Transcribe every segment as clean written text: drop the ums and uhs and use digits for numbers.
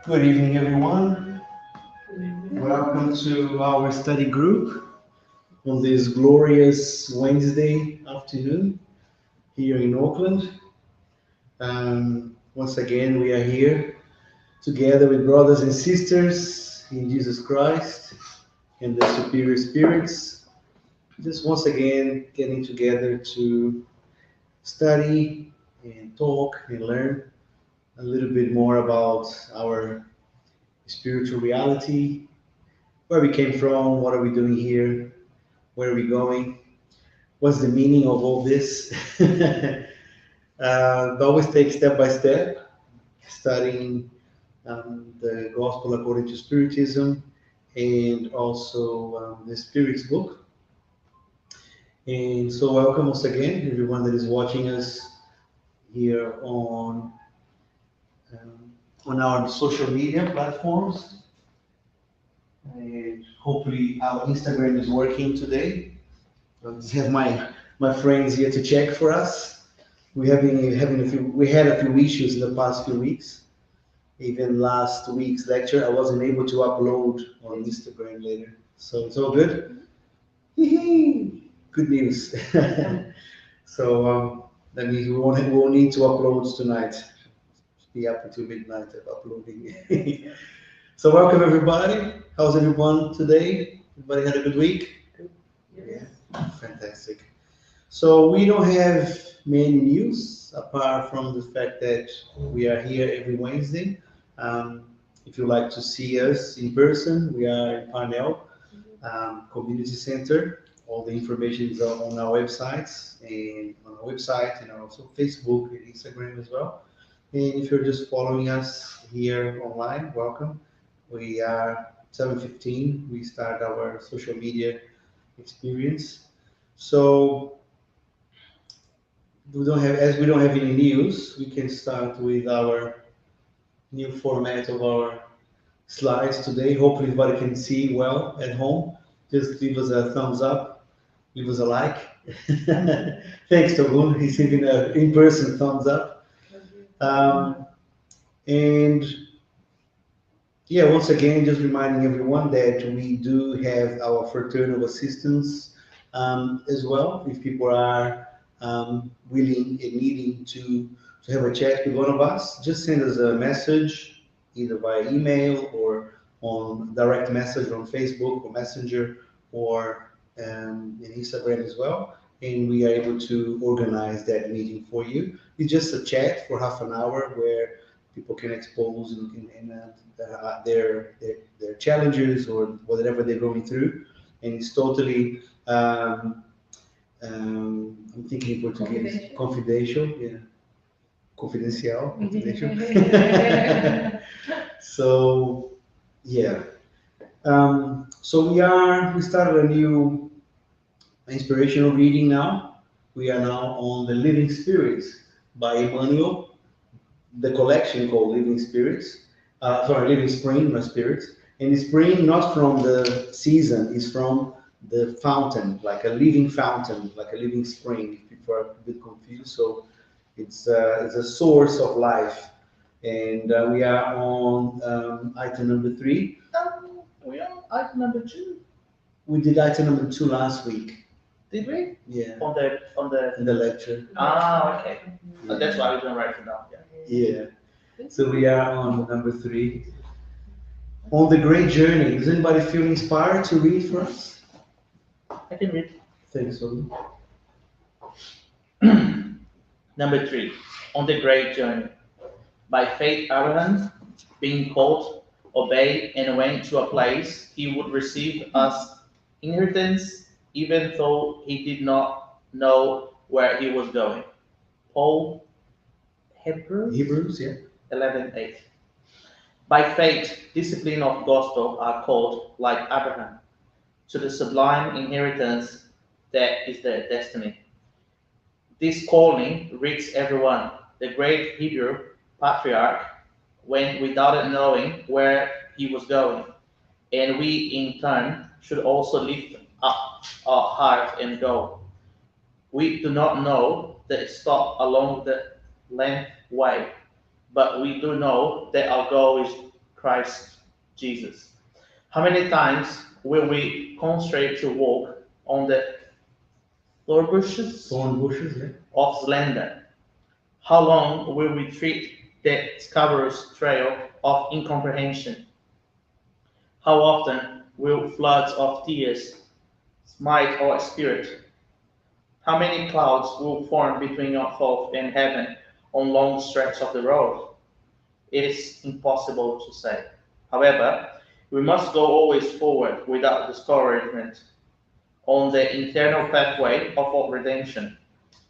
Good evening, everyone. Welcome to our study group on this glorious Wednesday afternoon here in Auckland. Once again, we are here together with brothers and sisters in Jesus Christ and the superior spirits. Just once again, getting together to study and talk and learn a little bit more about our spiritual reality, where we came from, what are we doing here, where are we going, what's the meaning of all this. Always take step by step, studying the Gospel according to Spiritism and also the Spirit's book. And so, welcome once again, everyone that is watching us here on our social media platforms. And hopefully, our Instagram is working today. I'll just have my friends here to check for us. We had a few issues in the past few weeks. Even last week's lecture, I wasn't able to upload on Instagram later. So it's all good. Good news. So that means we won't need to upload tonight. Be up until midnight of uploading. So welcome everybody. How's everyone today? Everybody had a good week? Yeah, fantastic. So we don't have many news apart from the fact that we are here every Wednesday. Um, if you like to see us in person, we are in Parnell Community Center. All the information is on our website and also Facebook and Instagram as well. And if you're just following us here online, welcome. We are 7:15. We start our social media experience. So we don't have any news, we can start with our new format of our slides today. Hopefully everybody can see well at home. Just leave us a thumbs up, leave us a like. Thanks, Togun. He's giving an in-person thumbs up. Um, and yeah, once again, just reminding everyone that we do have our fraternal assistance as well. If people are willing and needing to have a chat with one of us, just send us a message either via email or on direct message on Facebook or Messenger or in Instagram as well. And we are able to organize that meeting for you. It's just a chat for half an hour where people can expose their challenges or whatever they're going through, and it's totally I'm thinking in Portuguese confidential, yeah, confidencial, confidential. So yeah, so we started a new inspirational reading now. We are now on the Living Spirits by Emmanuel, the collection called Living Spirits, Living Spring, not Spirits. And the spring, not from the season, is from the fountain, like a living fountain, like a living spring. If people are a bit confused, so it's a source of life. And we are on item number 3. We are item number 2. We did item number 2 last week. Did we? Yeah. On the In the lecture. okay. That's why we didn't write it down. Yeah. So we are on number 3. On the great journey. Does anybody feel inspired to read for us? I can read. Thanks, Oli. Number 3. On the great journey. By faith, Abraham, being called, obeyed, and went to a place he would receive as inheritance, even though he did not know where he was going. Paul, Hebrews, yeah. 11:8. By faith, discipline of gospel are called, like Abraham, to the sublime inheritance that is their destiny. This calling reaches everyone. The great Hebrew patriarch went without knowing where he was going, and we in turn should also lift up our heart and go. We do not know the stop along the length way, but we do know that our goal is Christ Jesus. How many times will we concentrate to walk on the thorn bushes yeah. of slander? How long will we tread the scabrous trail of incomprehension? How often will floods of tears smite our spirit? How many clouds will form between our thought and heaven on long stretches of the road? It is impossible to say. However, we must go always forward without discouragement on the internal pathway of our redemption.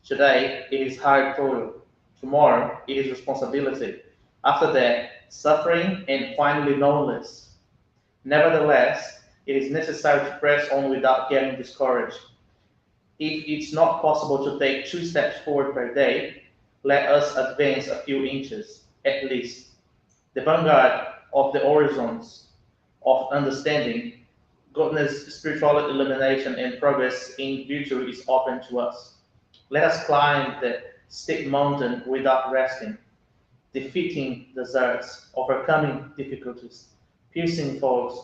Today it is hard toil. Tomorrow it is responsibility. After that, suffering and finally loneliness. Nevertheless, it is necessary to press on without getting discouraged. If it's not possible to take 2 steps forward per day, let us advance a few inches, at least. The vanguard of the horizons of understanding, goodness, spiritual illumination, and progress in virtue is open to us. Let us climb the steep mountain without resting, defeating deserts, overcoming difficulties, piercing fogs,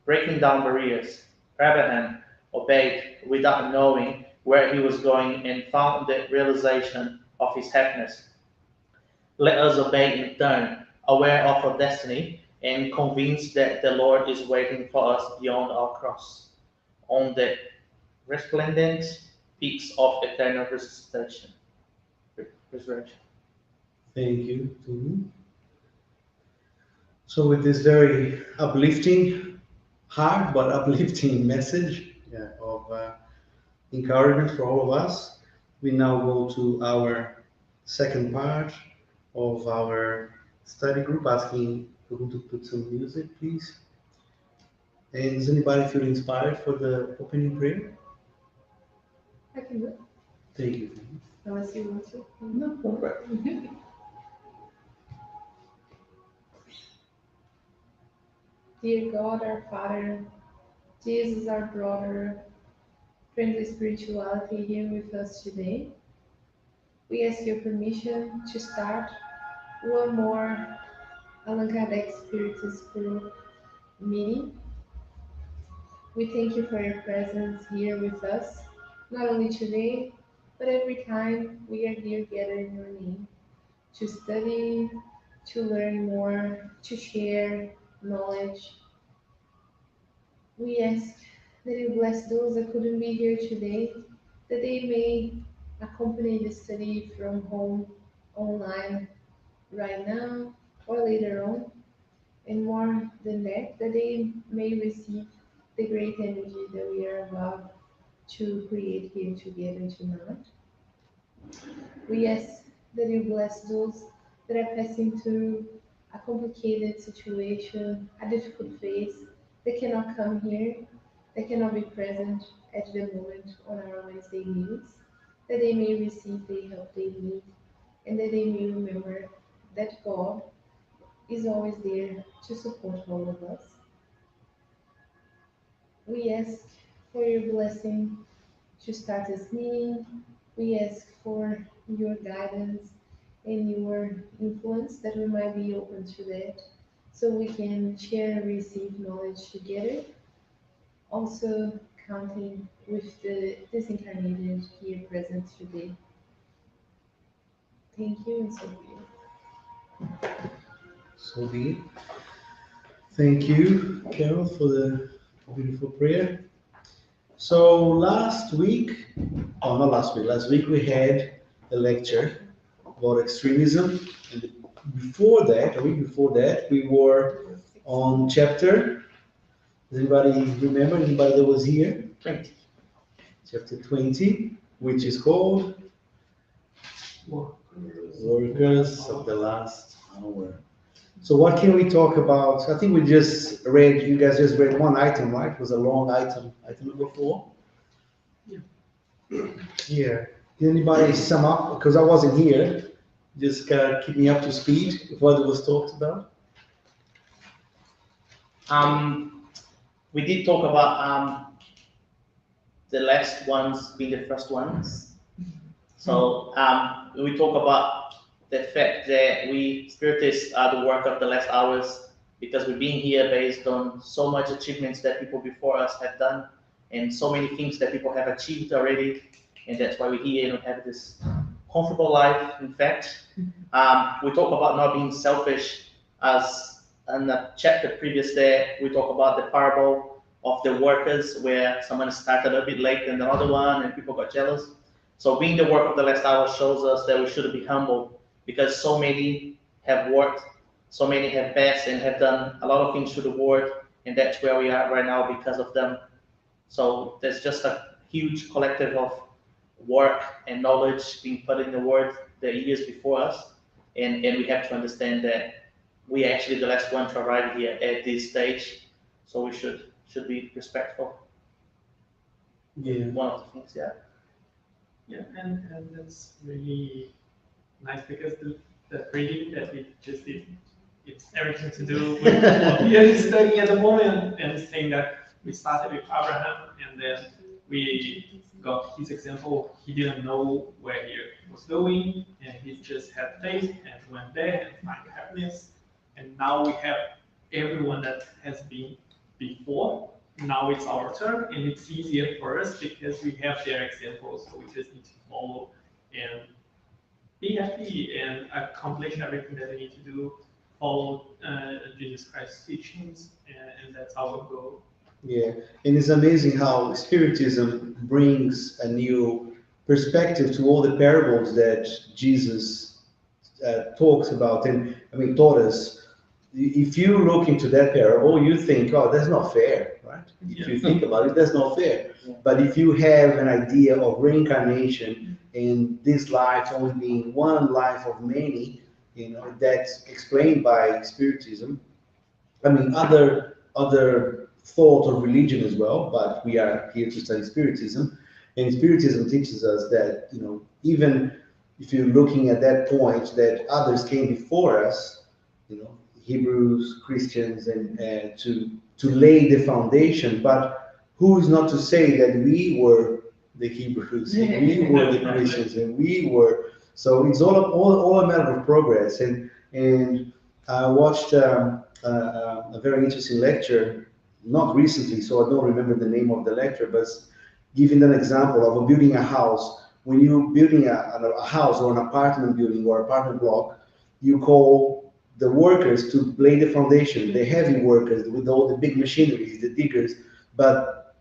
breaking down barriers. Abraham obeyed without knowing where he was going and found the realization of his happiness. Let us obey in turn, aware of our destiny and convinced that the Lord is waiting for us beyond our cross, on the resplendent peaks of eternal resurrection. Thank you, Tumi. So with this very uplifting, hard but uplifting message, yeah, of encouragement for all of us, we now go to our second part of our study group, asking who to put some music, please. And does anybody feel inspired for the opening prayer? I can do it, Thank you. unless you want to. No, perfect. Dear God, our Father, Jesus, our brother, friendly spirituality here with us today, we ask your permission to start one more Allan Kardec Spiritist Group meeting. We thank you for your presence here with us, not only today, but every time we are here gathered in your name, to study, to learn more, to share knowledge. We ask that you bless those that couldn't be here today, that they may accompany the study from home, online, right now, or later on. And more than that, that they may receive the great energy that we are about to create here together tonight. We ask that you bless those that are passing through a complicated situation, a difficult phase, they cannot come here, they cannot be present at the moment on our Wednesday meetings, that they may receive the help they need, and that they may remember that God is always there to support all of us. We ask for your blessing to start this meeting. We ask for your guidance and your influence that we might be open to that so we can share and receive knowledge together. Also counting with the disincarnated here present today. Thank you and so be it. So be it. Thank you, Carol, for the beautiful prayer. So last week, oh, not last week, last week we had a lecture about extremism. And before that, a week before that, we were on chapter, does anybody remember, anybody that was here? 20. Chapter 20, which is called Workers of the Last Hour. So what can we talk about? I think we just read, you guys just read one item, right? It was a long item, item number 4. Yeah. Did anybody sum up? Because I wasn't here. Just keep me up to speed with what was talked about. We did talk about the last ones being the first ones. So we talk about the fact that we spiritists are the work of the last hours because we've been here based on so much achievements that people before us have done, and so many things that people have achieved already, and that's why we're here and we have this comfortable life. In fact, we talk about not being selfish, as in the chapter previous there, we talk about the parable of the workers where someone started a bit late than the other one and people got jealous. So being the work of the last hour shows us that we should be humble, because so many have worked, so many have passed and have done a lot of things through the word, and that's where we are right now because of them. So there's just a huge collective of work and knowledge being put in the word the years before us, and we have to understand that we are actually the last one to arrive here at this stage, so we should be respectful. Yeah. One of the things, yeah. Yeah, and that's really nice because the reading that we just did, it's everything to do with what we are studying at the moment, and saying that we started with Abraham and then we got his example. He didn't know where he was going, and he just had faith and went there and found happiness. And now we have everyone that has been before. Now it's our turn, and it's easier for us because we have their examples, so we just need to follow and be happy and accomplish everything that we need to do, follow Jesus Christ's teachings, and that's our goal. Yeah, and it's amazing how Spiritism brings a new perspective to all the parables that Jesus talks about, and I mean taught us. If you look into that parable, you think, "Oh, that's not fair," right? If you think about it, that's not fair. Yeah. But if you have an idea of reincarnation and this life only being one life of many, that's explained by Spiritism. I mean, other thought of religion as well, but we are here to study Spiritism, and Spiritism teaches us that even if you're looking at that point that others came before us, Hebrews, Christians, and to lay the foundation. But who is not to say that we were the Hebrews, and we were the Christians, and we were. So it's all a matter of progress. And I watched a very interesting lecture, not recently, so I don't remember the name of the lecture, but giving an example of building a house. When you're building a house or an apartment building or apartment block, you call the workers to lay the foundation, the heavy workers with all the big machineries, the diggers, but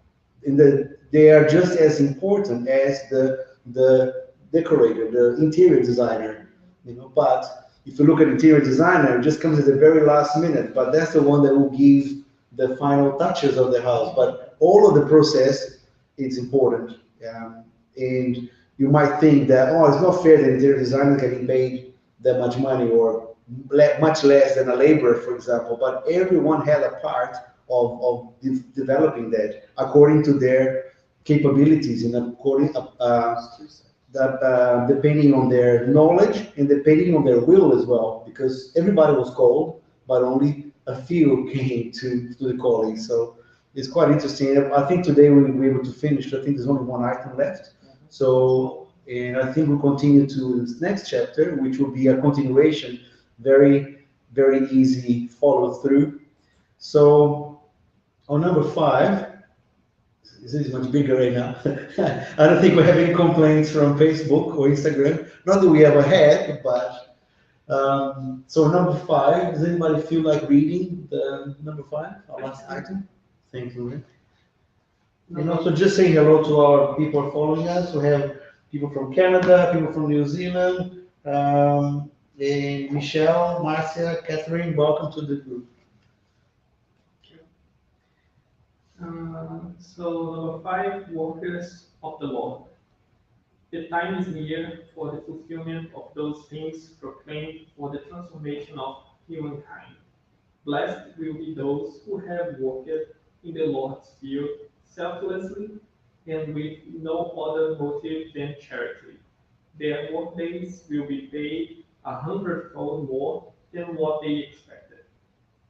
they are just as important as the decorator, the interior designer, But if you look at interior designer, it just comes at the very last minute, but that's the one that will give the final touches of the house. But all of the process is important, and you might think that it's not fair that interior designer getting paid that much money or much less than a laborer, for example, but everyone had a part of developing that according to their capabilities and depending on their knowledge and depending on their will as well, because everybody was called, but only a few came to the calling. So it's quite interesting. I think today we'll be able to finish. I think there's only one item left. So, and I think we'll continue to this next chapter, which will be a continuation, very, very easy follow through. So on number 5, this is much bigger right now. I don't think we have any complaints from Facebook or Instagram. Not that we ever had, but so number 5. Does anybody feel like reading the number 5, our last item? Thank you, Rick. And also just saying hello to our people following us. We have people from Canada, people from New Zealand, and Michelle, Marcia, Catherine. Welcome to the group. So number 5, workers of the Lord. The time is near for the fulfillment of those things proclaimed for the transformation of humankind. Blessed will be those who have worked in the Lord's field selflessly and with no other motive than charity. Their workdays will be paid 100-fold more than what they expected.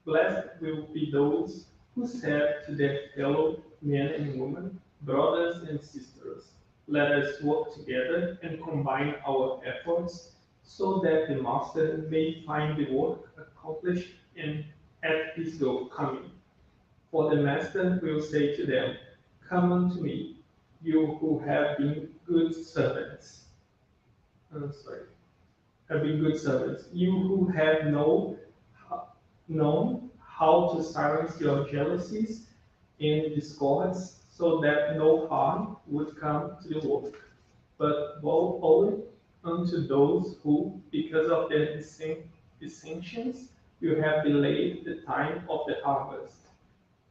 Blessed will be those who said to their fellow men and women, brothers and sisters, let us work together and combine our efforts so that the Master may find the work accomplished and at his coming. For the master will say to them, "Come unto me, you who have been good servants." Sorry, have been good servants. You who have known how to silence your jealousies and discords, so that no harm would come to the work. But woe only unto those who, because of their dissensions, you have delayed the time of the harvest.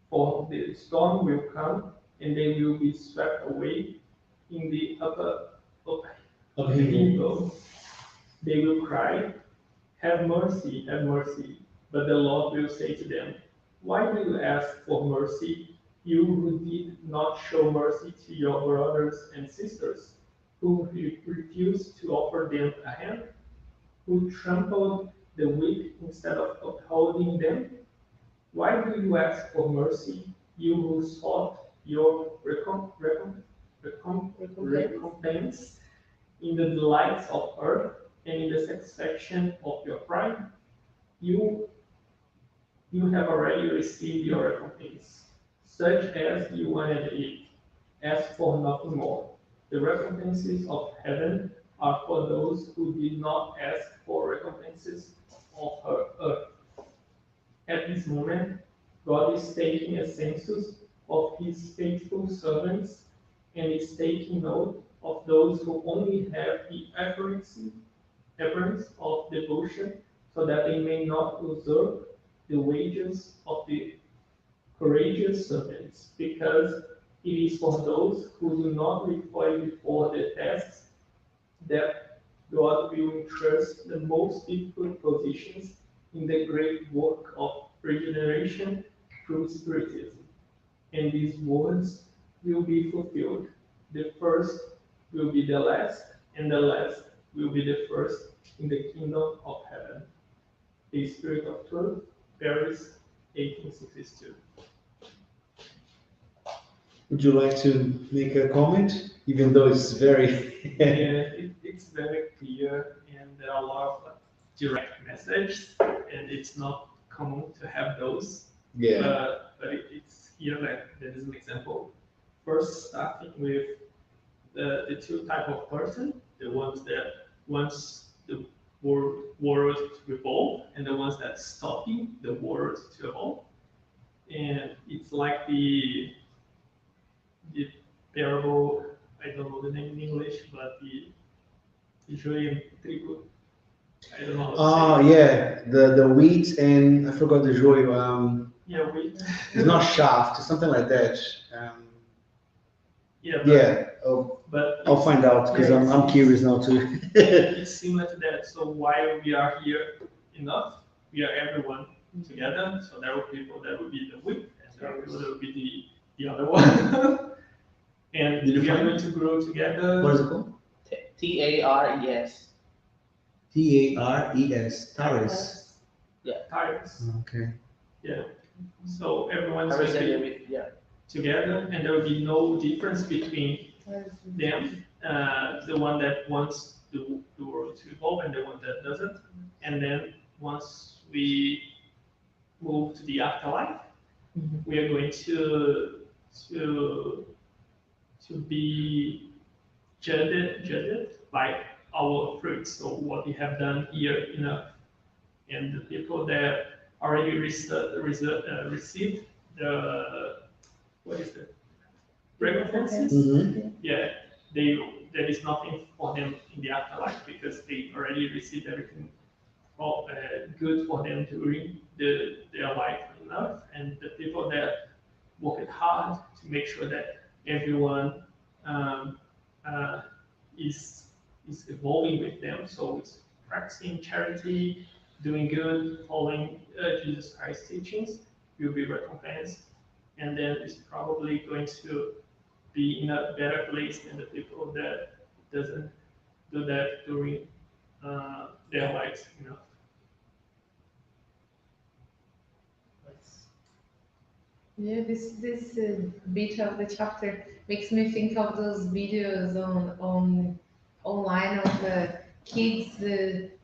For the storm will come, and they will be swept away in the upheaval. They will cry, "Have mercy, have mercy." But the Lord will say to them, "Why do you ask for mercy, you who did not show mercy to your brothers and sisters, who refused to offer them a hand, who trampled the weak instead of upholding them? Why do you ask for mercy, you who sought your recompense in the delights of earth and in the satisfaction of your pride? You, you have already received your recompense, such as you wanted it. Ask for nothing more. The recompenses of heaven are for those who did not ask for recompenses of earth. At this moment, God is taking a census of his faithful servants and is taking note of those who only have the appearance of devotion, so that they may not usurp the wages of the courageous servants, because it is for those who do not recoil before the tests that God will entrust the most difficult positions in the great work of regeneration through Spiritism. And these words will be fulfilled. The first will be the last, and the last will be the first in the kingdom of heaven. The Spirit of Truth, Paris, 1862. Would you like to make a comment, even though it's very... It's very clear, and there are a lot of direct messages, and it's not common to have those. Yeah. But it's here, like there is an example. First, starting with the two type of person, the ones that wants the world to evolve, and the ones that stopping the world to evolve. And it's like the parable, I don't know the name in English, but the joy and trigo. I don't know. Oh, yeah, the wheat and I forgot the joy. Yeah, wheat. It's not shaft, it's something like that. Yeah, Yeah, but I'll find out because I'm curious now too. It's similar to that. So while we are here enough, we are everyone together. So there will be people that will be the wheat, and there will be people that will be the other one. And Did you we are find going to grow together. What is it called? Tares. Tares. Tares. Tires. Okay. Yeah. So everyone's Tares going to and be yeah. together, and there will be no difference between them. The one that wants the world to evolve and the one that doesn't. And then once we move to the afterlife, we are going to be judged by our fruits, so what we have done here enough. And the people that already received the what is it? Recompenses. Mm-hmm. Yeah, there is nothing for them in the afterlife because they already received everything good for them during their life enough. And the people that worked hard to make sure that everyone is evolving with them. So it's practicing charity, doing good, following Jesus Christ's teachings, will be recompensed, and then it's probably going to be in a better place than the people that doesn't do that during their lives. Yeah, this bit of the chapter makes me think of those videos on online of kids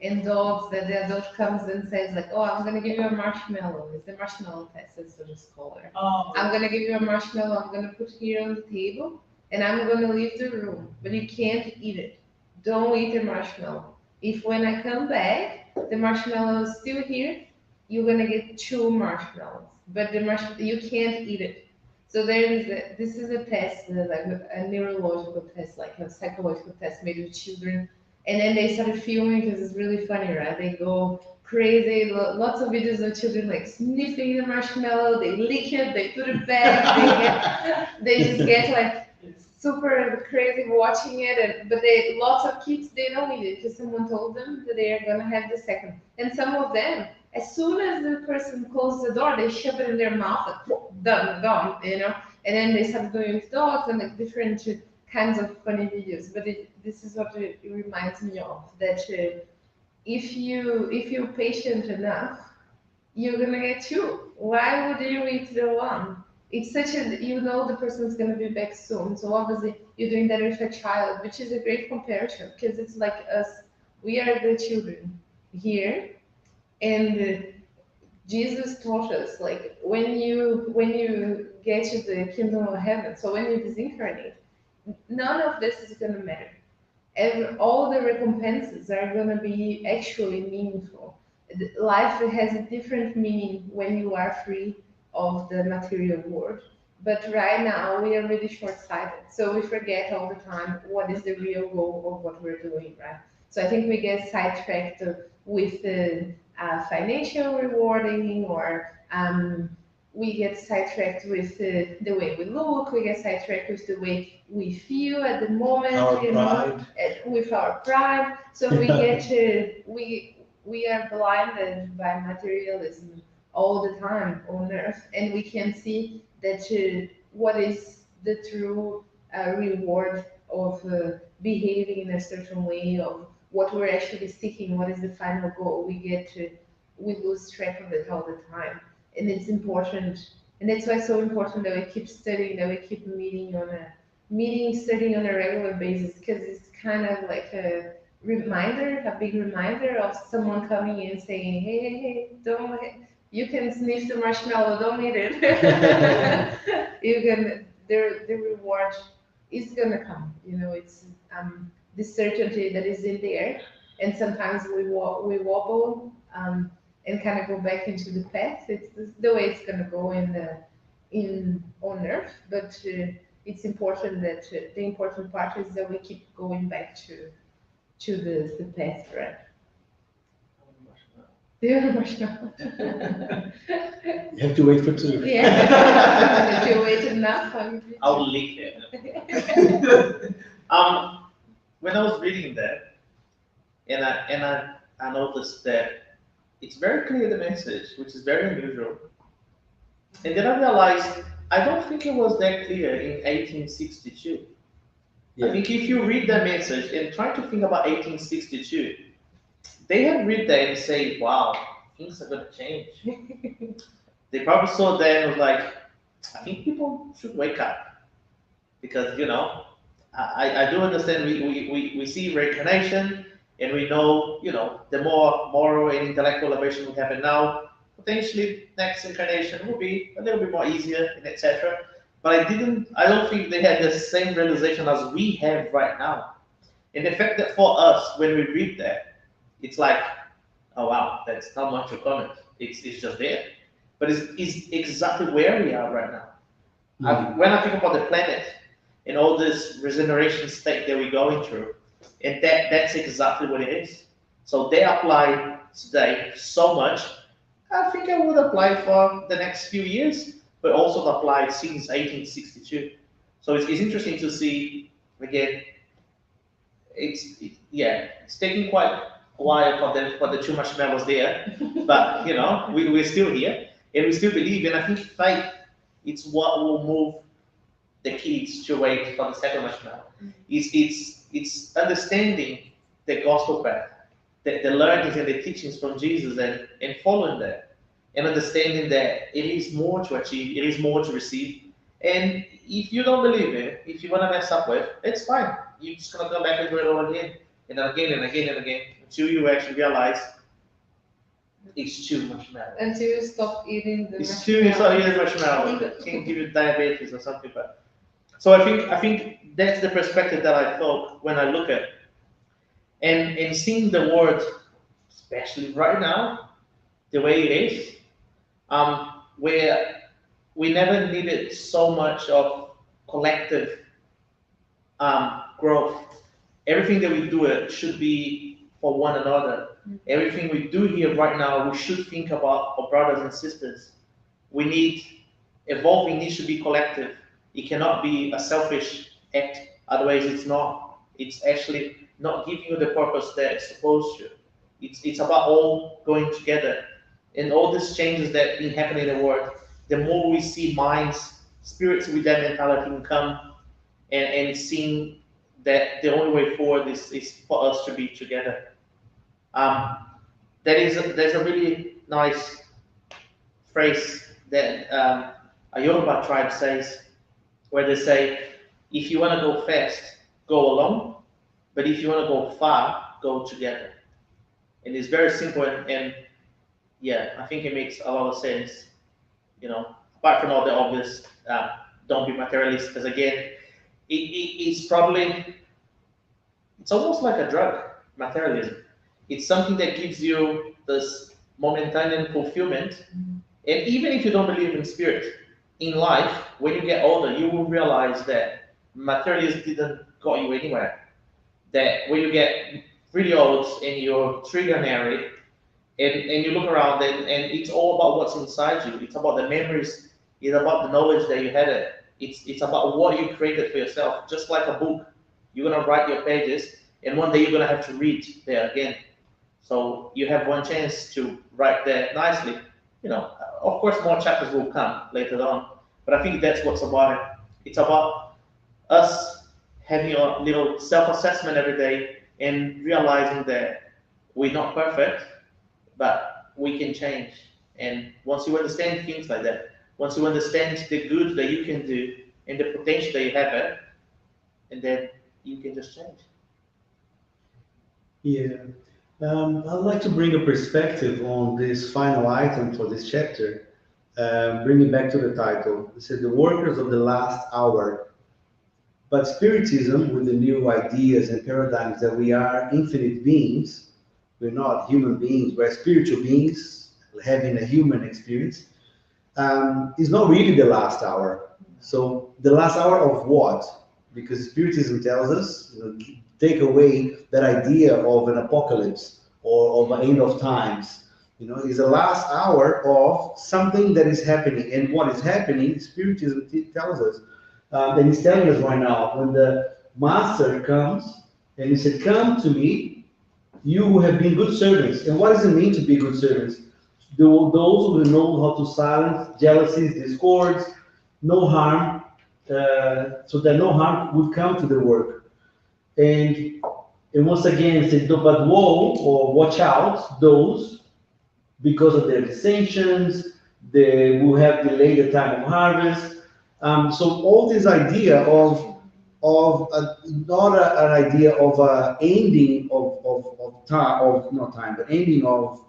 and dogs that the adult comes and says like, oh, I'm gonna give you a marshmallow. It's the marshmallow test, that's what it's called. Oh, I'm gonna give you a marshmallow. I'm gonna put here on the table, and I'm gonna leave the room, but you can't eat it. Don't eat the marshmallow. If when I come back, the marshmallow is still here, you're gonna get two marshmallows, but you can't eat it. So this is a test, like a neurological test, like a psychological test made with children. And then they started filming because it's really funny, right? They go crazy. Lots of videos of children like sniffing the marshmallow. They lick it. They put it back. They just get like super crazy watching it. But lots of kids they don't eat it because someone told them that they are gonna have the second. And some of them, as soon as the person closes the door, they shove it in their mouth, like, done, gone, you know. And then they start doing with dogs and like different kinds of funny videos. But this is what it reminds me of, that if you're patient enough, you're gonna get two. Why would you eat the one? It's such a, you know, the person's gonna be back soon. So obviously you're doing that with a child, which is a great comparison because it's like us. We are the children here, and Jesus taught us like when you get to the kingdom of heaven. So when you disincarnate, none of this is gonna matter. All the recompenses are gonna be actually meaningful. Life has a different meaning when you are free of the material world. But right now we are really short-sighted, so we forget all the time what is the real goal of what we're doing, right? So I think we get sidetracked with financial rewarding, or we get sidetracked with the way we look, we get sidetracked with the way we feel at the moment, Our you know, pride. with our pride. So we get to, we are blinded by materialism all the time on earth, and we can see that what is the true reward of behaving in a certain way, of what we're actually seeking, what is the final goal. We lose track of it all the time, and it's important, and that's why it's so important that we keep studying, that we keep studying on a regular basis, because it's kind of like a reminder, a big reminder of someone coming in saying, hey, hey, hey, don't, you can sniff the marshmallow, don't eat it. You can, the reward is gonna come, you know. It's the certainty that is in there, and sometimes we wobble and kind of go back into the past. It's the way it's gonna go in on earth, but it's important that the important part is that we keep going back to the past, right? The marshmallow. You have to wait for two. Yeah. If you wait enough, I'll lick it. When I was reading that, I noticed that it's very clear, the message, which is very unusual. And then I realized I don't think it was that clear in 1862. I think if you read that message and try to think about 1862, they have read that and say, wow, things are gonna change. They probably saw that and was like, I think people should wake up. Because, you know, I do understand we see reincarnation, and we know, you know, the more moral and intellectual elevation we have now, potentially next incarnation will be a little bit more easier, and etc. But I don't think they had the same realization as we have right now. And the fact that for us, when we read that, it's like, oh wow, that's not much to comment. It's just there. But it's exactly where we are right now. When I think about the planet and all this regeneration state that we're going through, and that's exactly what it is. So they apply today so much. I think I would apply for the next few years, but also applied since 1862. So it's interesting to see again. It's taking quite a while for the two marshmallows there, but you know we're still here and we still believe, and I think faith it's what will move the kids to wait for the second marshmallow. It's understanding the gospel path, the learnings and the teachings from Jesus, and following that, and understanding that it is more to achieve, it is more to receive. And if you don't believe it, if you want to mess up with, it's fine. You're just gonna go back and do it all again. and then again and again and again until you actually realize it's too much marrow. Until you stop eating the It's too much marrow. It can give you diabetes or something. But so I think that's the perspective that I thought when I look at it. And seeing the world, especially right now, the way it is, where we never needed so much of collective growth. Everything that we do it should be for one another. Everything we do here right now, we should think about our brothers and sisters. We need evolving needs to be collective. It cannot be a selfish act. Otherwise, it's not. It's actually not giving you the purpose that it's supposed to. It's about all going together. And all these changes that been happening in the world, the more we see minds, spirits with that mentality can come and seeing that the only way forward is for us to be together. There's a really nice phrase that a Yoruba tribe says, where they say, if you want to go fast, go alone, but if you want to go far, go together. And it's very simple, and yeah, I think it makes a lot of sense. You know, apart from all the obvious, don't be materialist, because again, it's probably, it's almost like a drug, materialism. It's something that gives you this momentary fulfillment. And even if you don't believe in spirit, in life, when you get older, you will realize that materialism didn't got you anywhere. That when you get really old and you're trillionaire, and you look around and it's all about what's inside you. It's about the memories. It's about the knowledge that you had. It's about what you created for yourself. Just like a book, you're gonna write your pages, and one day you're gonna have to read there again. So you have one chance to write there nicely. You know, of course, more chapters will come later on, but I think that's what's about it. It's about us having a little self-assessment every day and realizing that we're not perfect, but we can change. And once you understand things like that, once you understand the good that you can do and the potential that you have, and then you can just change. Yeah. I'd like to bring a perspective on this final item for this chapter, bringing back to the title. It said, The Workers of the Last Hour. But Spiritism, with the new ideas and paradigms that we are infinite beings, we're not human beings, we're spiritual beings having a human experience, is not really the last hour. So the last hour of what? Because Spiritism tells us, take away that idea of an apocalypse or of an end of times. Is the last hour of something that is happening. And what is happening, Spiritism tells us, and he's telling us right now, when the master comes and he said, come to me, you who have been good servants. And what does it mean to be good servants? Those who know how to silence jealousies, discords, no harm, so that no harm would come to the work. And once again, it said, but woe, or watch out, those, because of their dissensions, they will have delayed the time of harvest. So all this idea of not an idea of ending of time, of not time, but ending of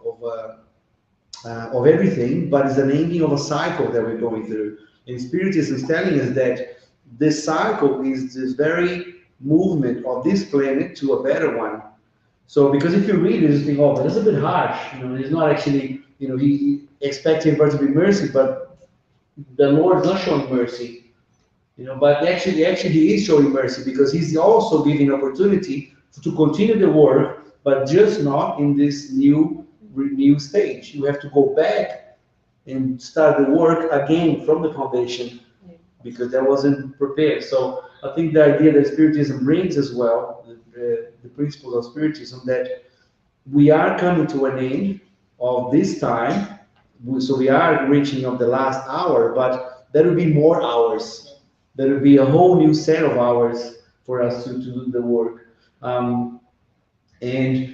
everything, but it's an ending of a cycle that we're going through. And Spiritism is telling us that this cycle is this very movement of this planet to a better one. So, because if you read it, you think, oh, but that's a bit harsh. It's not actually, he expecting for it to be mercy, but the Lord is not showing mercy. But actually he is showing mercy because he's also giving opportunity to continue the work, but just not in this new stage. You have to go back and start the work again from the foundation because that wasn't prepared. So I think the idea that Spiritism brings as well, the principles of Spiritism, that we are coming to an end of this time. So we are reaching of the last hour, but there will be more hours. There will be a whole new set of hours for us to do the work. And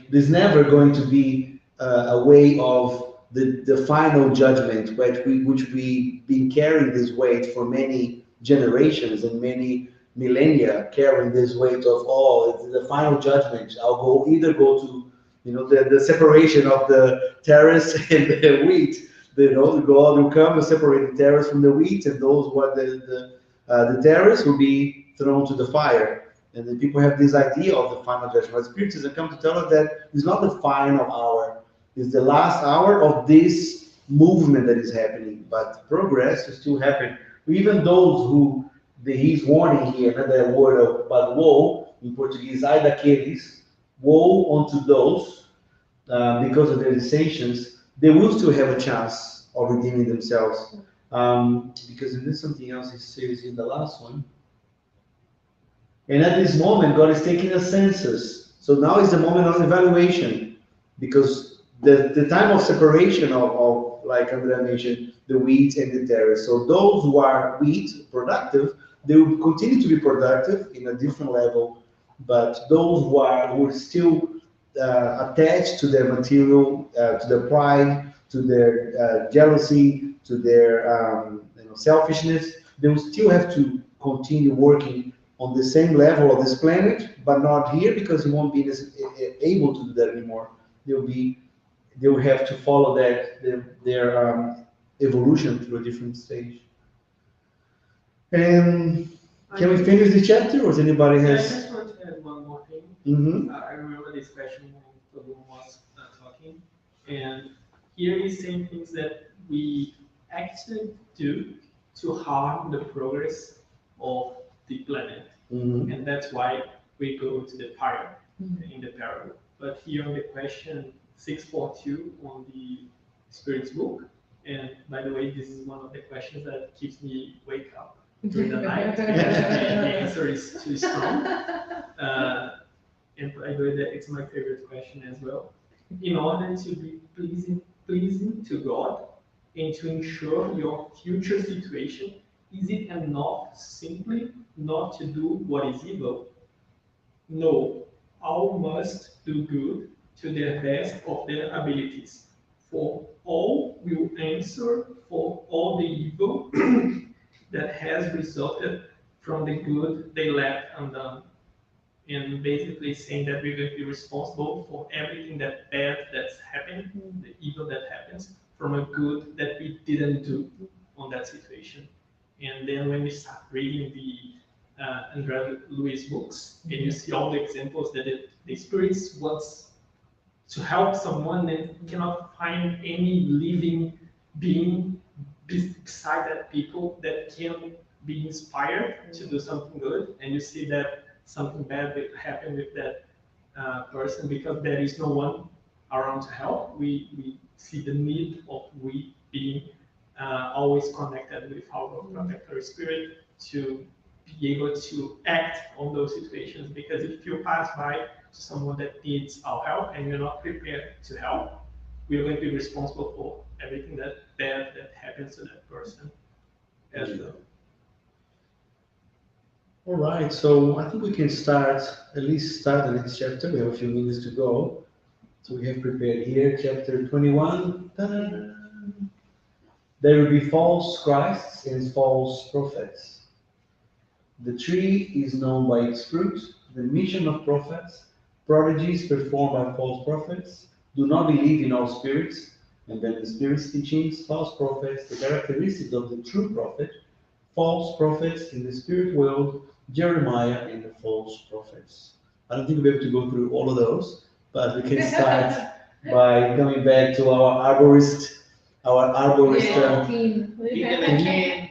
there's never going to be a way of the final judgment, which we've been carrying this weight for many generations and many millennia carrying this weight of, oh, it's the final judgment. I'll go to, the separation of the tares and the wheat. God will come and separate the tares from the wheat, and those who are the tares will be thrown to the fire. And then people have this idea of the final judgment. But Spiritism come to tell us that it's not the final hour; it's the last hour of this movement that is happening. But progress will still happen. Even those who he's warning here, another word of but woe in Portuguese, ai daqueles, woe unto those, because of their dissensions, they will still have a chance of redeeming themselves. Because there's something else he says in the last one. And at this moment, God is taking a census. So now is the moment of evaluation, because the time of separation of like Andrea mentioned, the wheat and the tares. So those who are wheat, productive, they will continue to be productive in a different level. But those who are still attached to their material, to their pride, to their jealousy, to their selfishness, they will still have to continue working on the same level of this planet, but not here, because he won't be able to do that anymore. They will have to follow their evolution through a different stage. And can we finish the chapter, or does anybody I has? just want to add one more thing. Mm-hmm. I remember this question when Tobun was talking, and here he's saying things that we actually do to harm the progress of the planet. Mm-hmm. And that's why we go to the fire in the parable. But here on the question 642 on the Spirit's book, and by the way, this is one of the questions that keeps me wake up during the night because the answer is too strong. And by the way, it's my favorite question as well. In order to be pleasing to God and to ensure your future situation, is it enough simply not to do what is evil? No, all must do good to the best of their abilities, for all will answer for all the evil that has resulted from the good they left undone. And basically saying that we're going to be responsible for everything that bad that's happened, the evil that happens, from a good that we didn't do on that situation. And then when we start reading the Andrea Luiz books, and you see all the examples that the spirits wants to help someone and cannot find any living being beside that people that can be inspired to do something good, and you see that something bad will happen with that person because there is no one around to help. We see the need of we being always connected with our protector spirit to be able to act on those situations, because if you pass by to someone that needs our help and you're not prepared to help, we're going to be responsible for everything that bad that happens to that person as well. All right, so I think we can at least start the next chapter. We have a few minutes to go. So we have prepared here, chapter 21. Ta-da! There will be false Christs and false prophets. The tree is known by its fruit. The mission of prophets, prodigies performed by false prophets. Do not believe in all spirits. And then the spirit's teachings, false prophets, the characteristics of the true prophet, false prophets in the spirit world, Jeremiah and the false prophets. I don't think we'll be able to go through all of those, but we can start by coming back to our arborist. Team.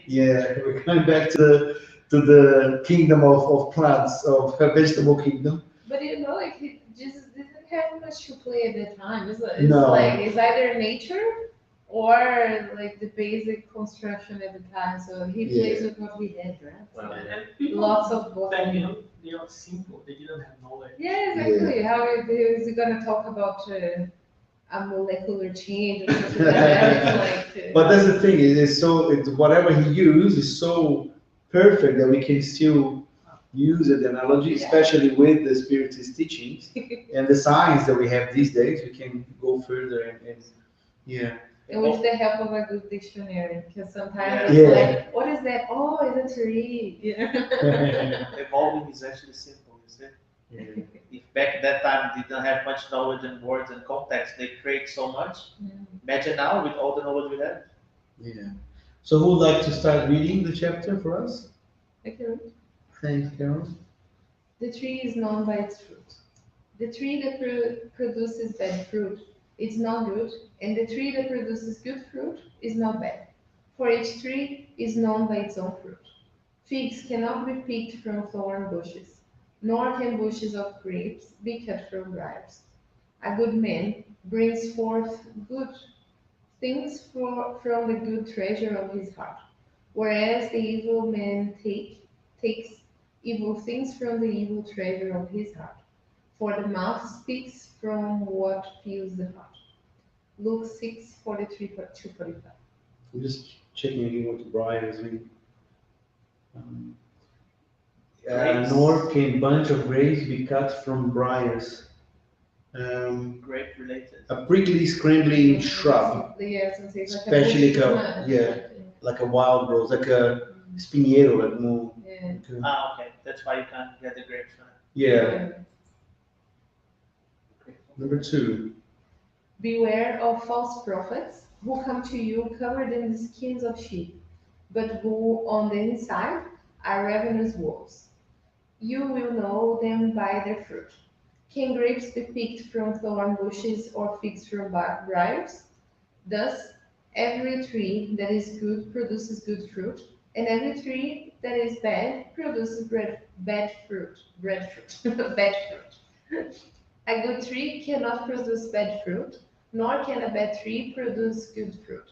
Yeah, we're coming back to the kingdom of plants, of vegetable kingdom. But like Jesus didn't have much to play at the time. It's No. like it's either nature or like the basic construction at the time. So he plays with what we had, right? Well, And people Lots of both. back then, they are simple. They didn't have knowledge. Yeah, exactly. How is he gonna talk about a molecular change or something like that? It's like, But that's the thing, whatever he used is so perfect that we can still use the analogy, especially with the Spiritist teachings and the science that we have these days. We can go further and Yeah. And with the help of a good dictionary, because sometimes Yeah. it's Yeah. like, what is that? Oh, it's a tree. Evolving is actually simple, you see. Yeah. If back that time they didn't have much knowledge and words and context, they create so much. Imagine now with all the knowledge we have. Yeah. So who would like to start reading the chapter for us? Okay. Thanks, Carol. The tree is known by its fruit. The tree that produces bad fruit is not good, and the tree that produces good fruit is not bad. For each tree is known by its own fruit. Figs cannot be picked from thorn bushes, nor can bushes of grapes be cut from briars. A good man brings forth good things from the good treasure of his heart, whereas the evil man takes evil things from the evil treasure of his heart. For the mouth speaks from what fills the heart. Luke 6:43 to 45. I'm just checking again what briars mean. Um, Grapes. nor can bunch of grapes be cut from briars. Grape related. A prickly, scrambling shrub, Yes, and it's like especially a bush, yeah, like a wild rose, like a spiniero, like more. Yeah. Okay, that's why you can't get the grapes, right? Yeah. Number 2. Beware of false prophets who come to you covered in the skins of sheep, but who on the inside are ravenous wolves. You will know them by their fruit. Can grapes be picked from thorn bushes or figs from briars? Thus, every tree that is good produces good fruit, and every tree that is bad produces bad fruit. Bad fruit. A good tree cannot produce bad fruit, nor can a bad tree produce good fruit.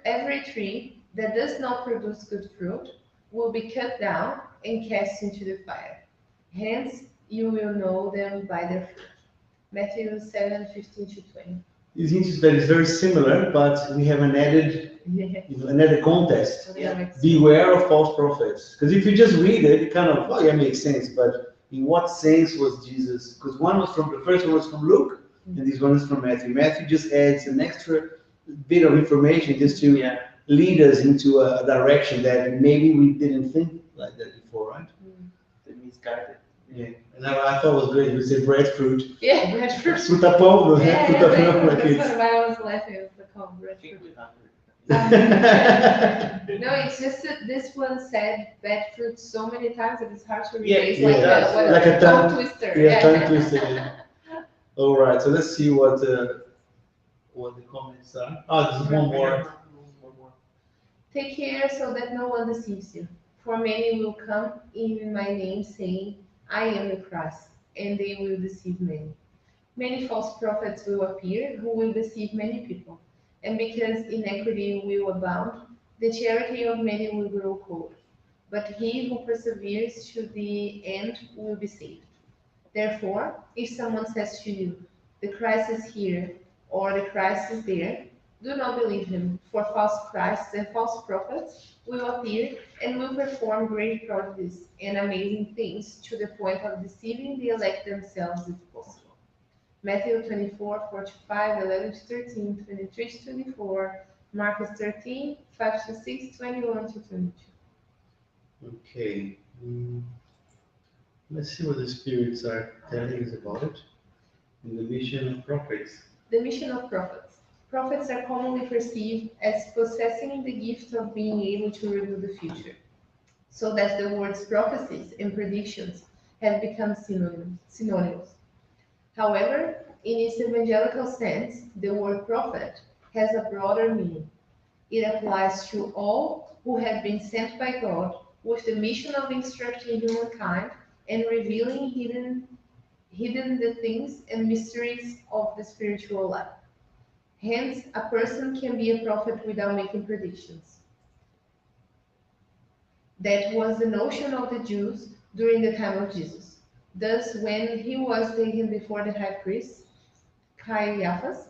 Every tree that does not produce good fruit will be cut down and cast into the fire. Hence, you will know them by their fruit. Matthew 7:15 to 20. It's interesting that it's very similar, but we have an added, Yeah. another context. Yeah. Beware of false prophets. Because if you just read it, it kind of, oh yeah, makes sense. But in what sense was Jesus? Because the first one was from Luke, and this one is from Matthew. Matthew just adds an extra bit of information just to lead us into a direction that maybe we didn't think like that before, right? The misguided. Yeah. And I thought it was great. We said breadfruit. Yeah, breadfruit. Fruta pão, não é? Yeah, Fruta pão yeah, para that's kids. why I was laughing. It was called breadfruit. Think No, it's just that this one said bad fruit so many times that it's hard to read. Yeah, It's yeah, like, it does. like a tongue tongue- twister. Yeah, tongue twister. Yeah. All right, so let's see what the comments are. Oh, there's one more. Take care so that no one deceives you. For many will come in my name saying, I am the Christ, and they will deceive many. Many false prophets will appear who will deceive many people. And because inequity will abound, the charity of many will grow cold. But he who perseveres to the end will be saved. Therefore, if someone says to you, the Christ is here, or the Christ is there, do not believe him, for false Christs and false prophets will appear and will perform great prodigies and amazing things to the point of deceiving the elect themselves if possible. Matthew 24:45, 11 to 13, 23 to 24, Mark 13, 5 to 6, 21 to 22. Okay. Let's see what the spirits are telling us about it. In the mission of prophets. The mission of prophets. Prophets are commonly perceived as possessing the gift of being able to reveal the future, so that the words prophecies and predictions have become synonymous. However, in its evangelical sense, the word prophet has a broader meaning. It applies to all who have been sent by God with the mission of instructing humankind and revealing hidden the things and mysteries of the spiritual life. Hence, a person can be a prophet without making predictions. That was the notion of the Jews during the time of Jesus. Thus, when he was taken before the high priest, Caiaphas,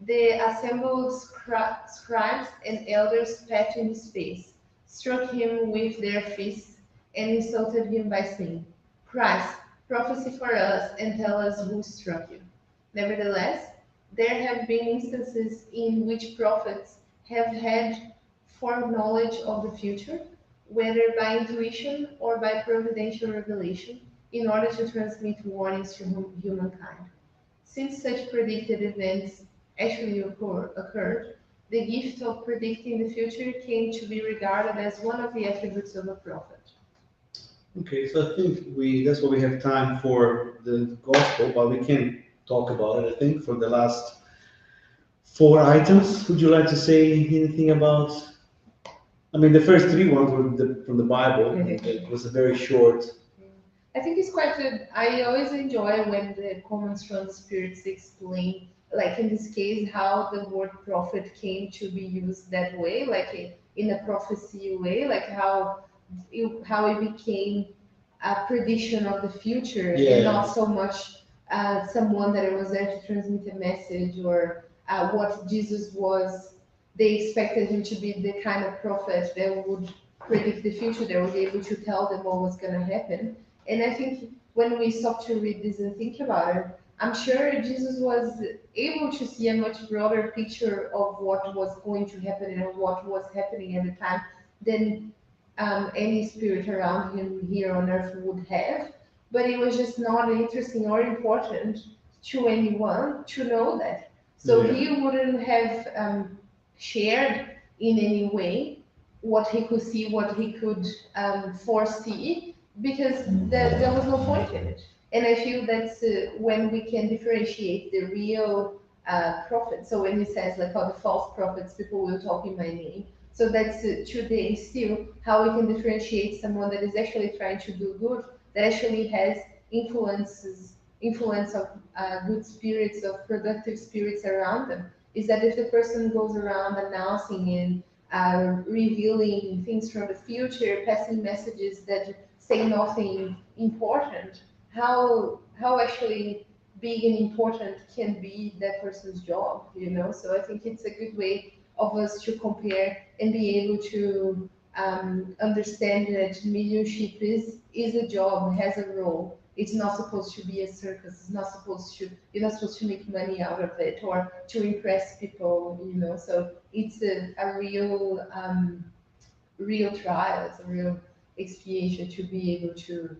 the assembled scribes and elders spat in his face, struck him with their fists, and insulted him by saying, Christ, prophesy for us and tell us who struck you. Nevertheless, there have been instances in which prophets have had foreknowledge of the future, whether by intuition or by providential revelation, in order to transmit warnings to humankind. Since such predicted events actually occurred, the gift of predicting the future came to be regarded as one of the attributes of a prophet. Okay, so I think that's what we have time for the gospel, but we can talk about it, I think, for the last 4 items. Would you like to say anything about? I mean, the first 3 ones were from the Bible. It was a very short. I think it's quite good. I always enjoy when the comments from the spirits explain, like in this case, how the word prophet came to be used that way, like in a prophecy way, like how it became a prediction of the future and not so much someone that was there to transmit a message or what Jesus was. They expected him to be the kind of prophet that would predict the future, that would be able to tell them what was going to happen. And I think when we stop to read this and think about it, I'm sure Jesus was able to see a much broader picture of what was going to happen and what was happening at the time than any spirit around him here on earth would have. But it was just not interesting or important to anyone to know that. So he wouldn't have shared in any way what he could see, what he could foresee, because there was no point in it. And I feel that's when we can differentiate the real prophet. So when he says like, "Oh, the false prophets, people will talk in my name." So that's today still how we can differentiate someone that is actually trying to do good, that actually has influence of good spirits, of productive spirits around them. Is that if the person goes around announcing and revealing things from the future, passing messages that say nothing important, how actually big and important can be that person's job, you know? So I think it's a good way of us to compare and be able to understand that mediumship is a job, has a role. It's not supposed to be a circus. It's not supposed to. You're not supposed to make money out of it or to impress people, you know. So it's a real trial. It's a real expiation to be able to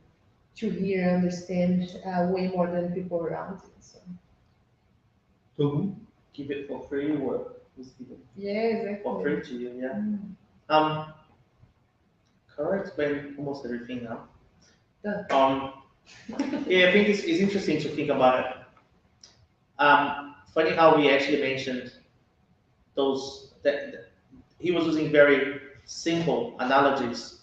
hear, understand way more than people around you. So. Give it for free or yeah, exactly. For free to you, yeah. Correct, explain almost everything now. Yeah, I think it's interesting to think about it. Funny how we actually mentioned those that he was using very simple analogies,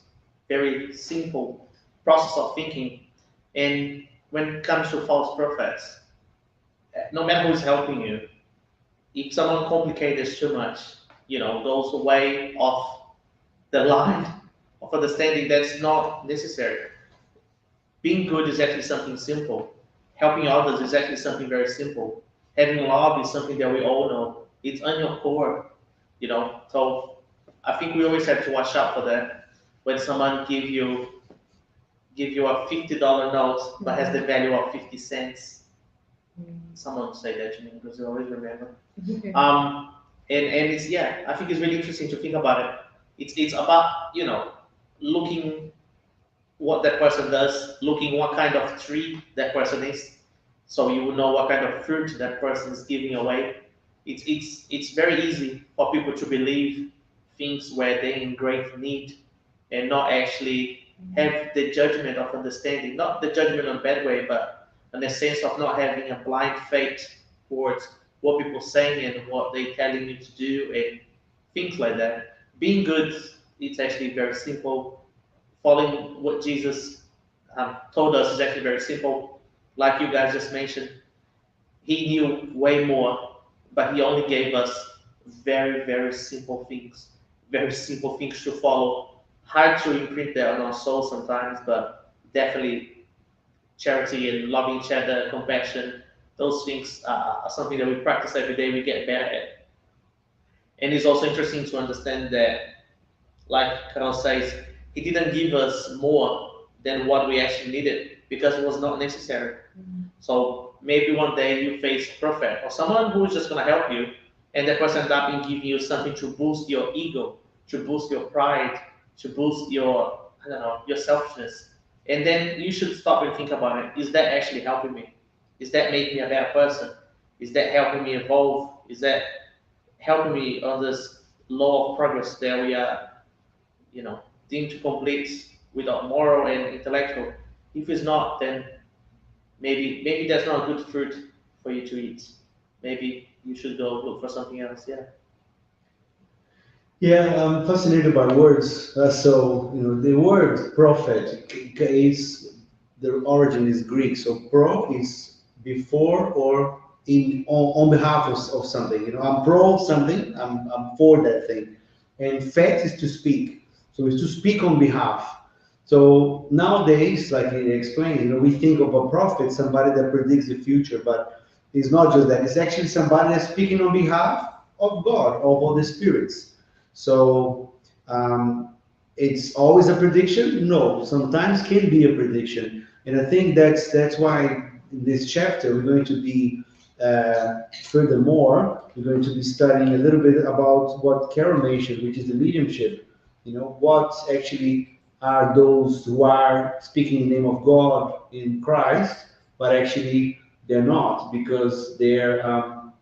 very simple process of thinking. And when it comes to false prophets, no matter who's helping you, if someone complicates too much, goes way off the line of understanding, that's not necessary. Being good is actually something simple. Helping others is actually something very simple. Having love is something that we all know. It's on your core, So I think we always have to watch out for that. When someone give you a $50 note but has the value of 50 cents, someone say that to me because I always remember. And it's I think it's really interesting to think about it. It's about looking what that person does, looking what kind of tree that person is, so you will know what kind of fruit that person is giving away. It's very easy for people to believe things where they're in great need and not actually have the judgment of understanding, not the judgment in a bad way, but in the sense of not having a blind faith towards what people are saying and what they're telling you to do and things like that. Being good, it's actually very simple. Following what Jesus told us is actually very simple. Like you guys just mentioned, he knew way more, but he only gave us very, very simple things to follow. Hard to imprint that on our soul sometimes, but definitely charity and loving each other, compassion, those things are something that we practice every day, we get better at. And it's also interesting to understand that, like Carol says, he didn't give us more than what we actually needed because it was not necessary. So maybe one day you face a prophet or someone who is just going to help you, and that person ends up in giving you something to boost your ego, to boost your pride, to boost your, I don't know, your selfishness. And then you should stop and think about it. Is that actually helping me? Is that making me a better person? Is that helping me evolve? Is that helping me on this law of progress that we are, deemed to complete without moral and intellectual? If it's not, then maybe that's not a good fruit for you to eat. Maybe you should go look for something else. Yeah. Yeah, I'm fascinated by words. The word prophet is, the origin is Greek. So pro is before or on behalf of something. I'm pro something. I'm for that thing. And fet is to speak. So it's to speak on behalf. So nowadays, like he explained, we think of a prophet, somebody that predicts the future, but it's not just that. It's actually somebody that's speaking on behalf of God, of all the spirits. So it's always a prediction? No, sometimes can be a prediction. And I think that's why in this chapter we're going to be, furthermore, we're going to be studying a little bit about what Carol mentioned, which is the mediumship. What actually are those who are speaking in the name of God in Christ, but actually they're not, because they are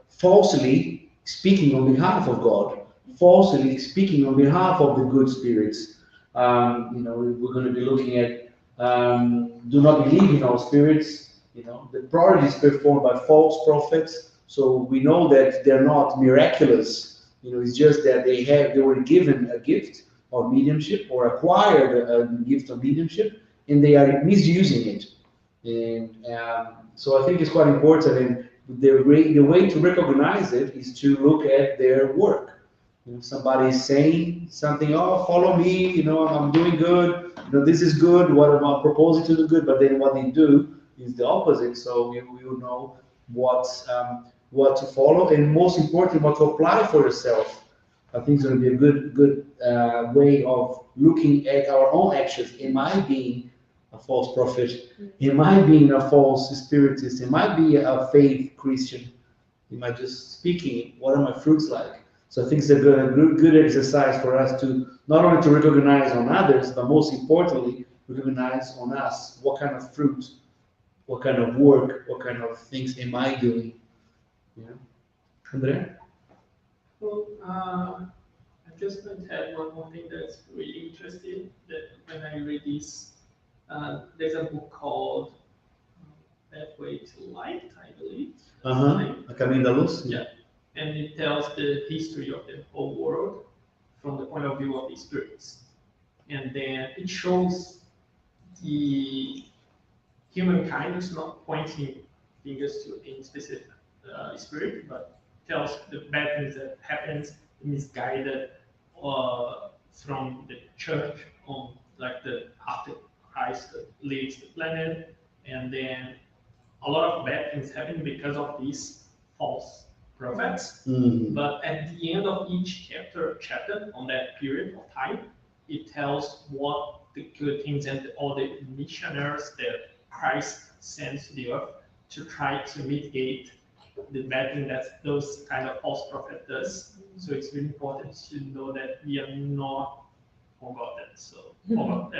falsely speaking on behalf of God, falsely speaking on behalf of the good spirits. We're going to be looking at do not believe in all spirits. The prodigies performed by false prophets. So we know that they're not miraculous. It's just that they were given a gift of mediumship or acquired a gift of mediumship, and they are misusing it. And so I think it's quite important. And the way to recognize it is to look at their work. Somebody is saying something, oh, follow me, I'm doing good, this is good, what I'm proposing to do good, but then what they do is the opposite. So we will know what to follow, and most importantly, what to apply for yourself. I think it's going to be a good way of looking at our own actions. Am I being a false prophet? Am I being a false spiritist? Am I being a faith Christian? Am I just speaking? What are my fruits like? So I think it's a good exercise for us to not only to recognize on others, but most importantly, recognize on us. What kind of fruit, what kind of work, what kind of things am I doing? Andrea? Well, I just want to add one more thing that's really interesting. That when I read this, there's a book called Pathway to Light, I believe. A Caminho da Luz? Yeah. And it tells the history of the whole world from the point of view of the spirits. And then it shows the humankind is not pointing fingers to any specific spirit, but tells the bad things that happens, misguided from the church on like the after Christ leaves the planet, and then a lot of bad things happen because of these false prophets. But at the end of each chapter on that period of time, it tells what the good things and all the missionaries that Christ sends to the earth to try to mitigate the bad thing that those kind of false prophet does. So it's really important to know that we are not forgotten. So Forgotten.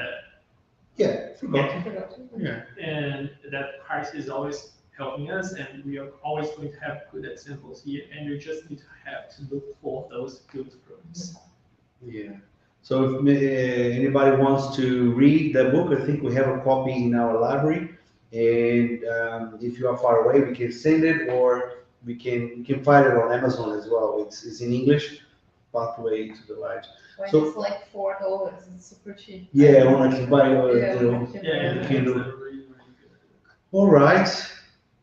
Yeah. And that Christ is always helping us, and we are always going to have good examples here, and we just need to have to look for those good fruits. Yeah. So if anybody wants to read the book, I think we have a copy in our library, and if you are far away, we can send it, or you can find it on Amazon as well. It's in English, Pathway to the Light. So it's like $4. It's super cheap. Yeah, I want to buy Yeah, Kindle. it's a really good. All right,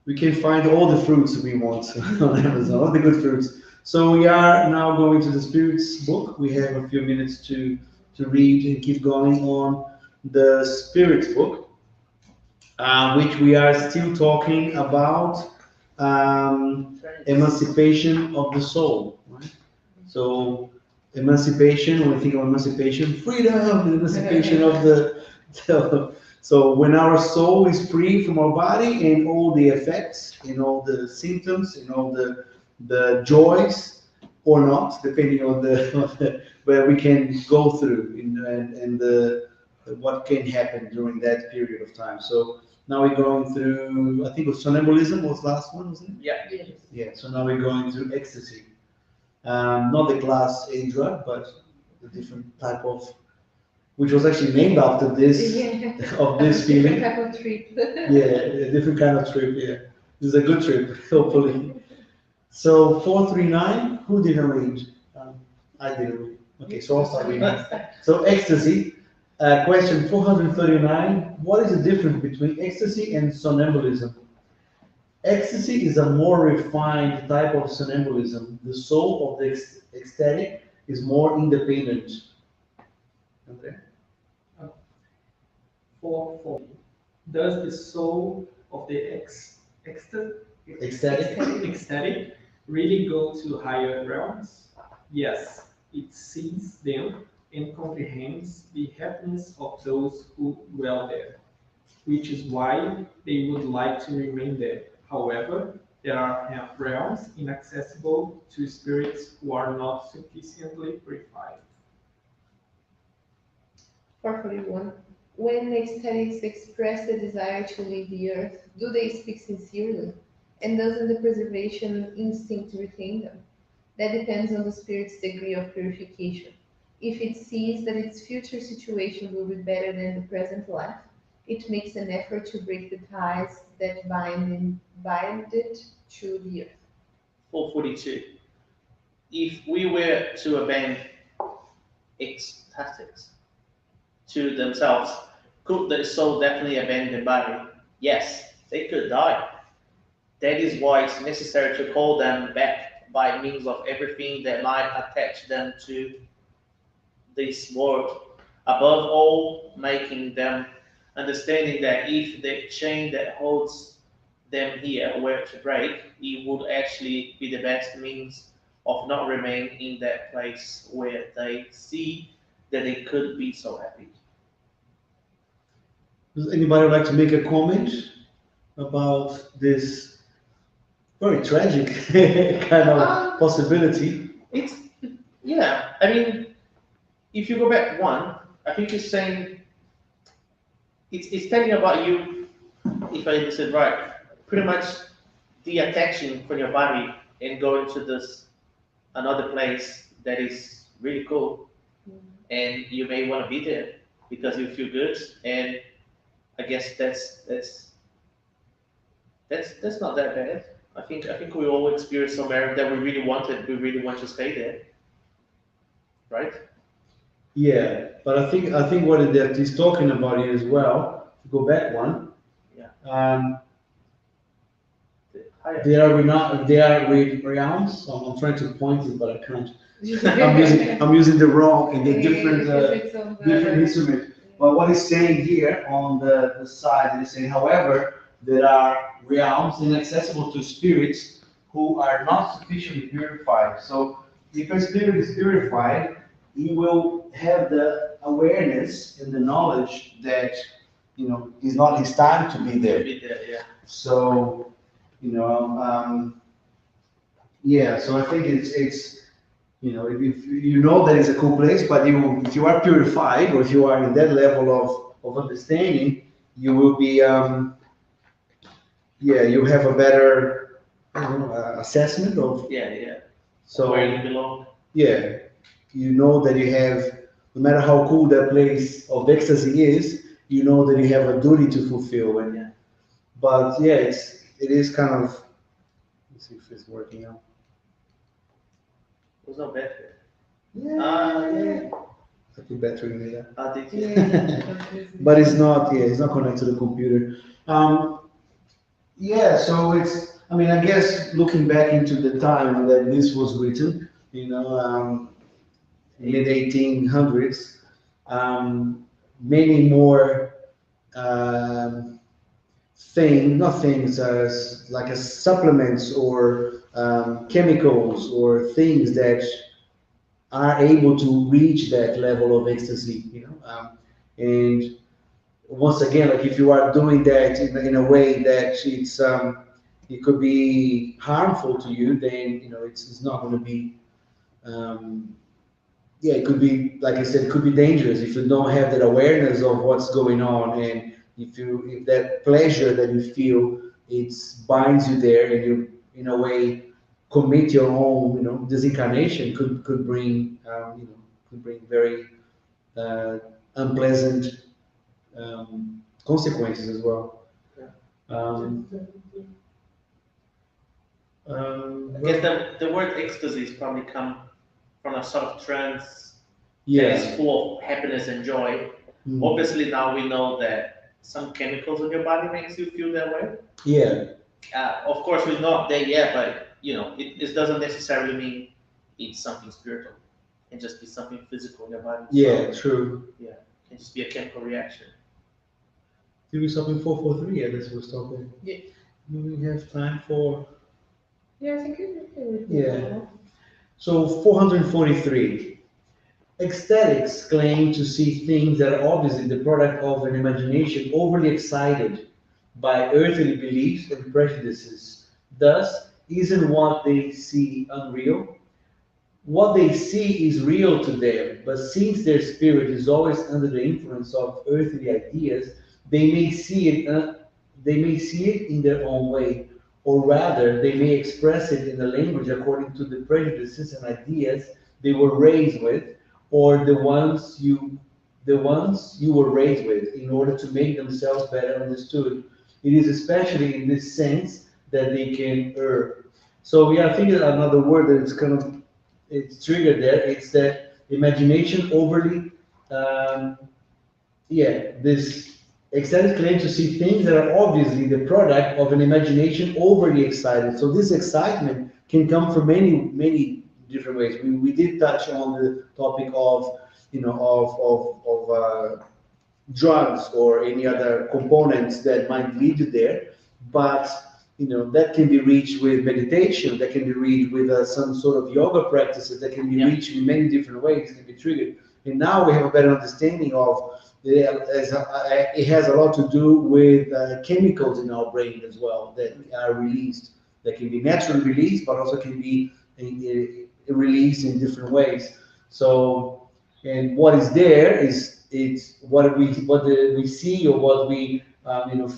we can find all the fruits we want on Amazon, all the good fruits. So we are now going to the Spirits book. We have a few minutes to read and keep going on the Spirits book, which we are still talking about emancipation of the soul. Right? So emancipation, when we think of emancipation, freedom, emancipation of So when our soul is free from our body and all the effects and all the symptoms and all the joys or not, depending on the where we can go through and the what can happen during that period of time. So now we're going through, I think it was sonambulism was the last one, wasn't it? Yeah. Yes. Yeah. So now we're going through ecstasy. Not the class A drug, but the different type of, which was actually named after this Yeah. of this Different feeling. type of trip. Yeah, a different kind of trip. Yeah, this is a good trip, hopefully. So 439, who didn't read? I didn't read. Okay, so I'll start reading. So ecstasy, question 439. What is the difference between ecstasy and somnambulism? Ecstasy is a more refined type of somnambulism. The soul of the ecstatic is more independent. Okay. For does the soul of the Ecstatic. ecstatic really go to higher realms? Yes, it sees them and comprehends the happiness of those who dwell there, which is why they would like to remain there. However, there are realms inaccessible to spirits who are not sufficiently purified. 441. When ecstatics express the desire to leave the earth, do they speak sincerely? And doesn't the preservation instinct retain them? That depends on the spirit's degree of purification. If it sees that its future situation will be better than the present life, it makes an effort to break the ties that bind it to the earth. 442. If we were to abandon ecstatics to themselves, could the soul definitely abandon the body? Yes, they could die. That is why it's necessary to call them back by means of everything that might attach them to this world. Above all, making them understanding that if the chain that holds them here were to break, it would actually be the best means of not remaining in that place where they see that they could be so happy. Does anybody like to make a comment about this very tragic kind of possibility? It's, yeah, I mean, if you go back one, I think it's saying, it's telling about you, if I understood right, pretty much detaching from your body and going to this another place that is really cool, and you may want to be there because you feel good, and I guess that's not that bad. I think we all experience somewhere that we really wanted. We really want to stay there, right? Yeah, but I think what that he's talking about here as well. To go back one. Yeah. Higher. They are realms. I'm trying to point it, but I can't. I'm using the wrong and the different different instrument. But what he's saying here on the side, he's saying, however, there are realms inaccessible to spirits who are not sufficiently purified. So if a spirit is purified, he will have the awareness and the knowledge that it's not his time to be there. Be there, yeah. So yeah. So I think it's if you know that it's a cool place, but if you are purified or if you are in that level of understanding, you will be you have a better assessment of. Yeah. So where you belong. yeah, you know that you have, no matter how cool that place of ecstasy is, you know that you have a duty to fulfill. And Yeah. but yeah, it is kind of. Let's see if it's working out. It was not bad. Yeah. I put battery in there. Did you? Yeah. But it's not. Yeah, it's not connected to the computer. Yeah. So I mean, I guess looking back into the time that this was written, mid 1800s, many more not things as like as supplements or chemicals or things that are able to reach that level of ecstasy, and once again, like if you are doing that in a way that it could be harmful to you, then it's not going to be. Um, yeah, it could be, like I said, it could be dangerous if you don't have that awareness of what's going on, and if that pleasure that you feel it binds you there, and you in a way commit your own disincarnation, could bring could bring very uh, unpleasant consequences as well. Um, I guess the word ecstasy is probably come from a sort of trance that yeah. is full of happiness and joy. Mm. Obviously, now we know that some chemicals in your body makes you feel that way. Yeah. Of course, we're not there yet, but it doesn't necessarily mean it's something spiritual. It can just be something physical in your body. Yeah, true. Yeah, it can just be a chemical reaction. Do we stop in 443? Yeah, that's what's stopping. Yeah. Do we have time for? Yeah, I think it's okay. Yeah. So 443. Ecstatics claim to see things that are obviously the product of an imagination overly excited by earthly beliefs and prejudices. Thus, isn't what they see unreal? What they see is real to them, but since their spirit is always under the influence of earthly ideas, they may see it. They may see it in their own way, or rather, they may express it in a language according to the prejudices and ideas they were raised with, or the ones you were raised with, in order to make themselves better understood. It is especially in this sense that they can err. So yeah, I think another word that is kind of it's triggered there. It's that imagination overly, this ecstatic claim to see things that are obviously the product of an imagination overly excited. So this excitement can come from many, many different ways. We did touch on the topic of, drugs or any other components that might lead you there, but that can be reached with meditation, that can be reached with some sort of yoga practices, that can be reached in many different ways, can be triggered. And now we have a better understanding of it has a lot to do with chemicals in our brain as well that are released, that can be naturally released, but also can be released in different ways. So, and what is there is it's what we see or what we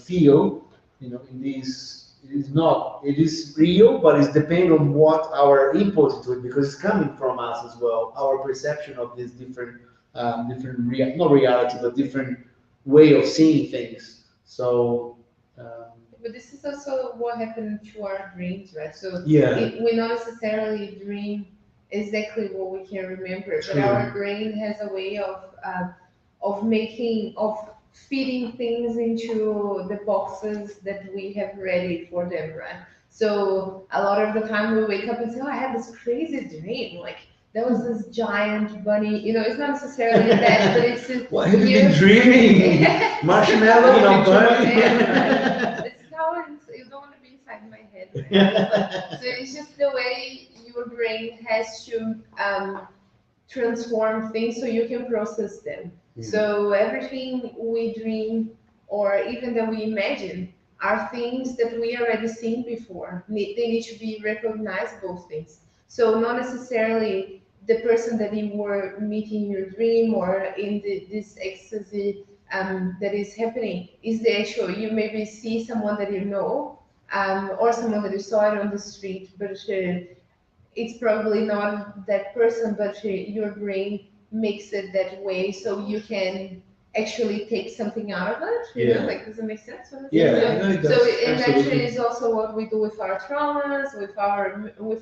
feel in these. It is real, but it's depending on what our input to it, because it's coming from us as well, our perception of this different not reality, but different way of seeing things. So But this is also what happened to our dreams, right? So yeah, we not necessarily dream exactly what we can remember, but True. our brain has a way of making of feeding things into the boxes that we have ready for them, right? So a lot of the time we wake up and say, "Oh, I had this crazy dream, like." There was this giant bunny, it's not necessarily that, but it's what have you been dreaming? Marshmallow, bunny. It's how you don't want to be inside my head. Right? So it's just the way your brain has to transform things so you can process them. So everything we dream or even that we imagine are things that we already seen before. They need to be recognizable things. So not necessarily the person that you were meeting in your dream or in this ecstasy that is happening is the actual. You maybe see someone that you know or someone that you saw it on the street, but it's probably not that person, but your brain makes it that way so you can actually take something out of it. Like, does it make sense? Yeah, So, it does. so it Absolutely. actually is also what we do with our traumas, with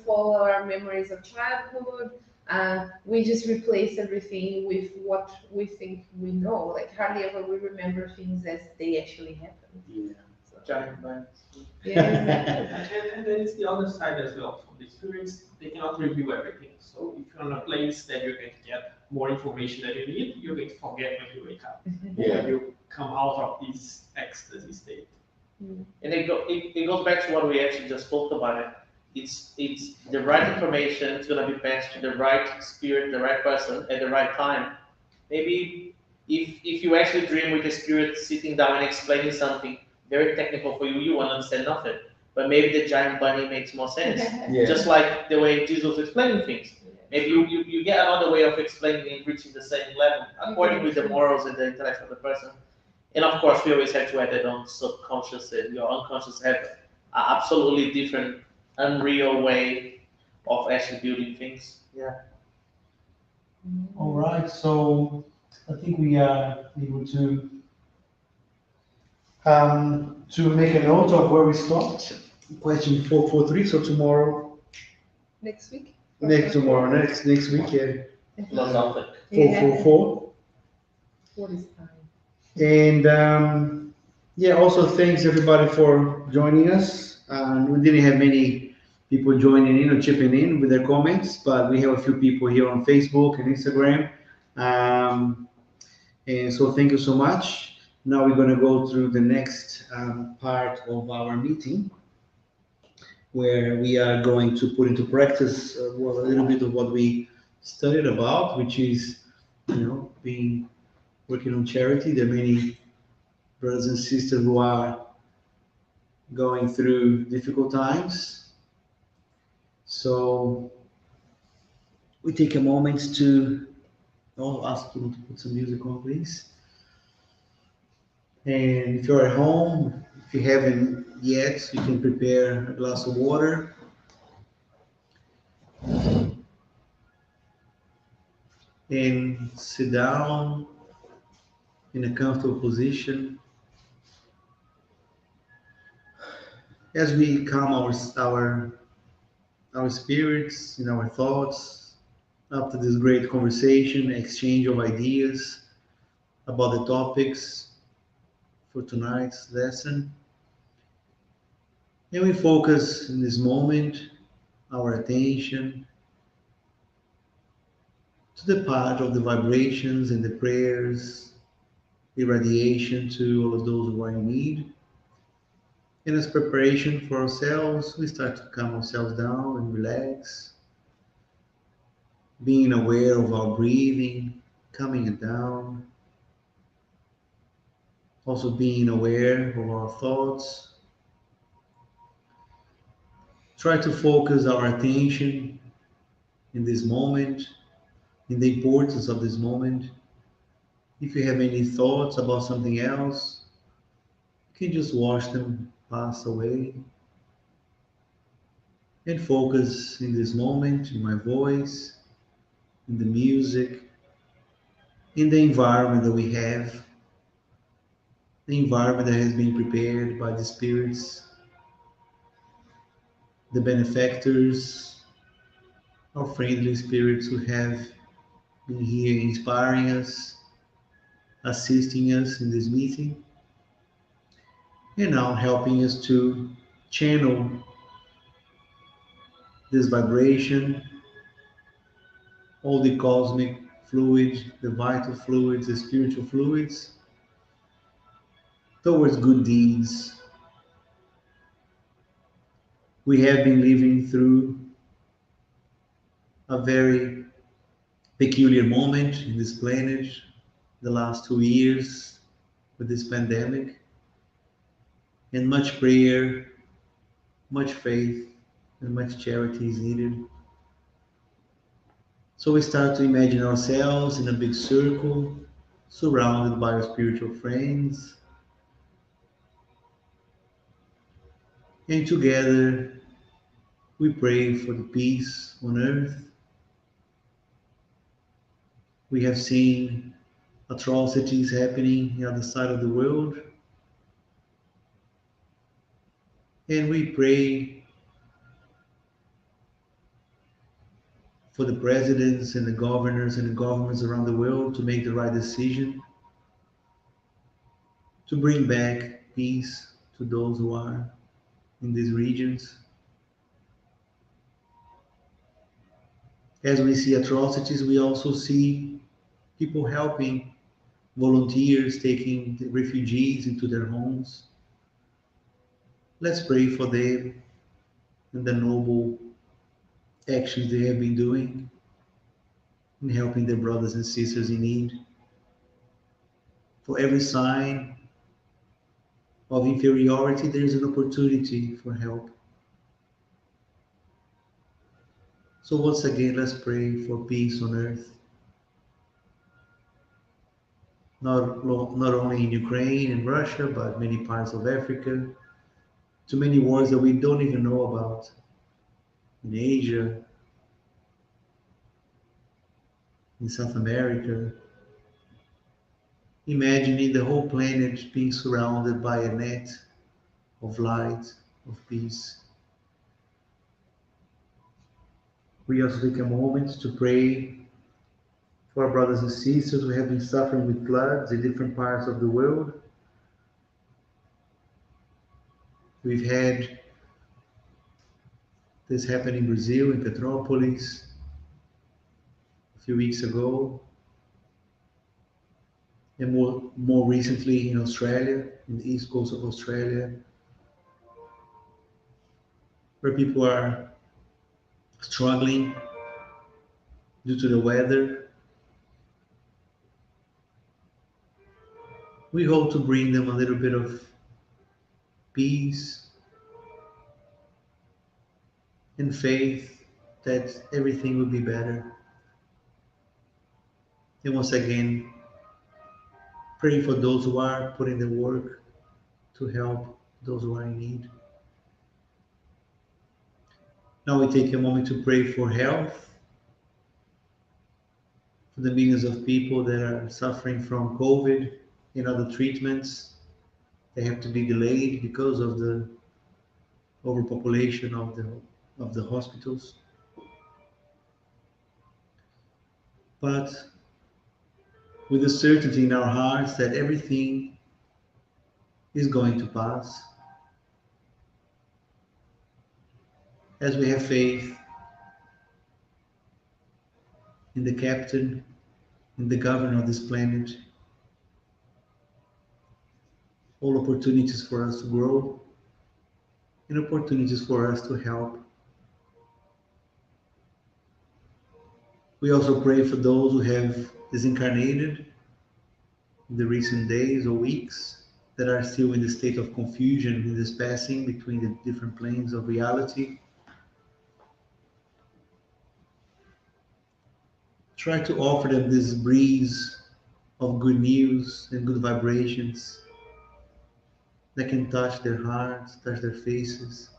all our memories of childhood. We just replace everything with what we think we know. Like hardly ever we remember things as they actually happen. Yeah. Giant minds. Yeah, exactly. And then it's the other side as well. From the experience, they cannot review everything. So if you're in a place that you're going to get more information that you need, you're going to forget when you wake up. When you come out of this ecstasy state. And it goes back to what we actually just talked about. It's the right information. It's going to be passed to the right spirit, the right person at the right time. Maybe if you actually dream with the spirit sitting down and explaining something very technical for you, you won't understand nothing. But maybe the giant bunny makes more sense. Yeah. Just like the way Jesus was explaining things. Maybe you get another way of explaining and reaching the same level according with the morals and the intellect of the person. And of course, we always have to add that on subconscious and your unconscious have an absolutely different, unreal way of actually building things. Yeah. All right, so I think we are able to make a note of where we stopped. Question 443. So tomorrow, Next week? next week, yeah, Philosophic. 444. What is time? And yeah, also thanks everybody for joining us. We didn't have many people joining in or chipping in with their comments, but we have a few people here on Facebook and Instagram. And so thank you so much. Now we're going to go through the next part of our meeting, where we are going to put into practice a little bit of what we studied about, which is, being working on charity. There are many brothers and sisters who are going through difficult times. So we take a moment to ask you to put some music on, please. And if you're at home, if you haven't yet, you can prepare a glass of water. And sit down in a comfortable position as we calm our spirits and our thoughts after this great conversation, exchange of ideas about the topics for tonight's lesson. And we focus in this moment our attention to the part of the vibrations and the prayers, irradiation to all of those who are in need. And as preparation for ourselves, we start to calm ourselves down and relax, being aware of our breathing, coming it down, also being aware of our thoughts. Try to focus our attention in this moment, in the importance of this moment. If you have any thoughts about something else, you can just watch them pass away and focus in this moment, in my voice, in the music, in the environment that we have, the environment that has been prepared by the spirits, the benefactors, our friendly spirits who have been here inspiring us, assisting us in this meeting, and now helping us to channel this vibration, all the cosmic fluids, the vital fluids, the spiritual fluids, towards good deeds. We have been living through a very peculiar moment in this planet, the last 2 years with this pandemic, and much prayer, much faith, and much charity is needed. So we start to imagine ourselves in a big circle, surrounded by our spiritual friends, and together we pray for the peace on earth. We have seen atrocities happening on the other side of the world, and we pray for the presidents and the governors and the governments around the world to make the right decision, to bring back peace to those who are in these regions. As we see atrocities, we also see people helping, volunteers taking the refugees into their homes. Let's pray for them and the noble actions they have been doing in helping their brothers and sisters in need. For every sign of inferiority, there is an opportunity for help. So once again, let's pray for peace on earth, not only in Ukraine and Russia, but many parts of Africa, to many wars that we don't even know about, in Asia, in South America. Imagining the whole planet being surrounded by a net of light, of peace. We also take a moment to pray for our brothers and sisters who have been suffering with floods in different parts of the world. We've had this happen in Brazil, in Petrópolis, a few weeks ago, and more recently in Australia, in the east coast of Australia, where people are struggling due to the weather. We hope to bring them a little bit of peace and faith that everything will be better. And once again, pray for those who are putting the work to help those who are in need. Now we take a moment to pray for health, for the millions of people that are suffering from COVID and other treatments. They have to be delayed because of the overpopulation of the hospitals. But with the certainty in our hearts that everything is going to pass, as we have faith in the captain, in the governor of this planet, all opportunities for us to grow and opportunities for us to help. We also pray for those who have disincarnated in the recent days or weeks, that are still in the state of confusion in this passing between the different planes of reality. Try to offer them this breeze of good news and good vibrations that can touch their hearts, touch their faces.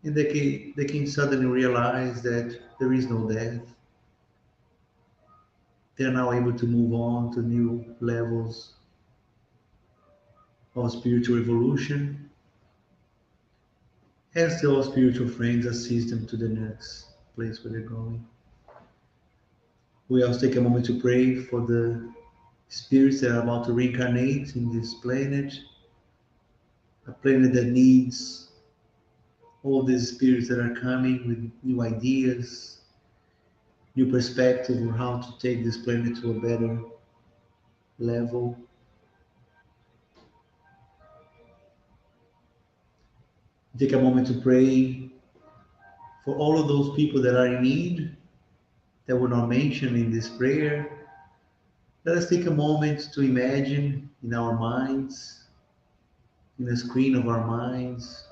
And they can suddenly realize that there is no death. They are now able to move on to new levels of spiritual evolution, as their spiritual friends assist them to the next place where they're going. We also take a moment to pray for the spirits that are about to reincarnate in this planet, a planet that needs all these spirits that are coming with new ideas, new perspective on how to take this planet to a better level. Take a moment to pray for all of those people that are in need, that were not mentioned in this prayer. Let us take a moment to imagine in our minds, in the screen of our minds,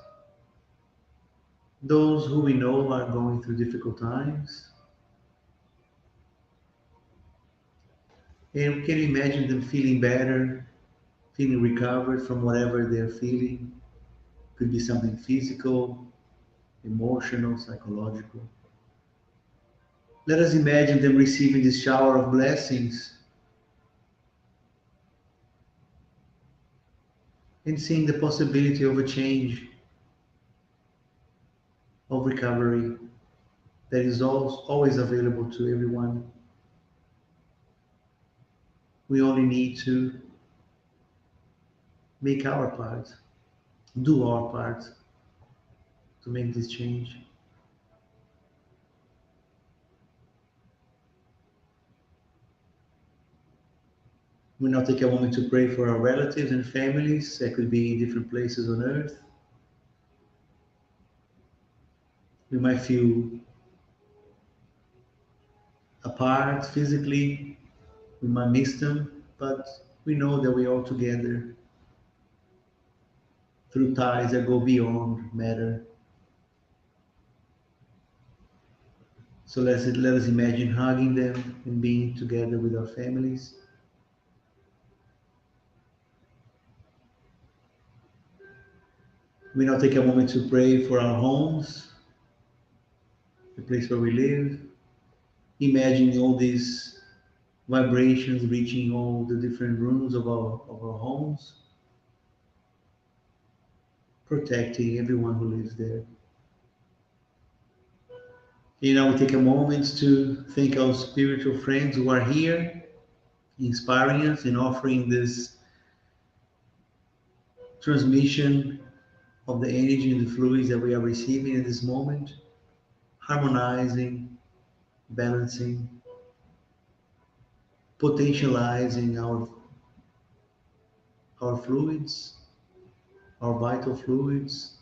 those who we know are going through difficult times. And we can imagine them feeling better, feeling recovered from whatever they're feeling. Could be something physical, emotional, psychological. Let us imagine them receiving this shower of blessings and seeing the possibility of a change, of recovery that is always available to everyone. We only need to make our part, do our part to make this change. We now take a moment to pray for our relatives and families that could be in different places on earth. We might feel apart physically. We might miss them, but we know that we're all together through ties that go beyond matter. So let us imagine hugging them and being together with our families. We now take a moment to pray for our homes, the place where we live, imagining all these vibrations reaching all the different rooms of our homes, protecting everyone who lives there. You know, we take a moment to thank our spiritual friends who are here, inspiring us and offering this transmission of the energy and the fluids that we are receiving in this moment, harmonizing, balancing, potentializing our fluids, our vital fluids,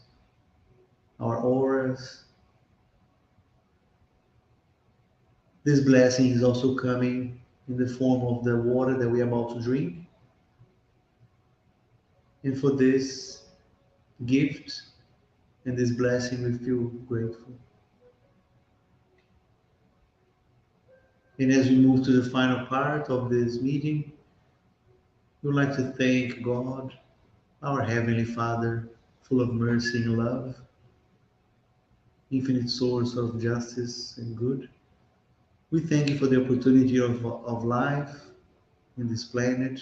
our auras. This blessing is also coming in the form of the water that we are about to drink. And for this gift and this blessing, we feel grateful. And as we move to the final part of this meeting, we would like to thank God, our Heavenly Father, full of mercy and love, infinite source of justice and good. We thank you for the opportunity of life in this planet,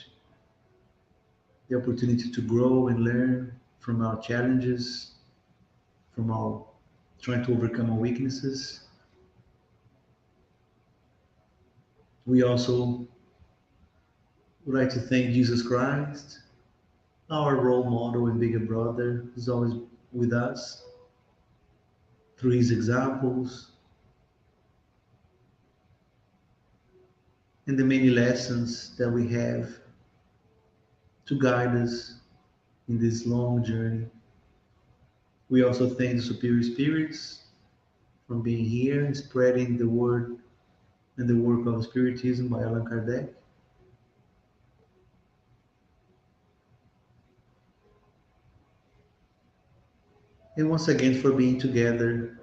the opportunity to grow and learn from our challenges, from our trying to overcome our weaknesses. We also would like to thank Jesus Christ, our role model and bigger brother, who's always with us through his examples and the many lessons that we have to guide us in this long journey. We also thank the superior spirits for being here and spreading the word and the work of Spiritism by Allan Kardec. And once again for being together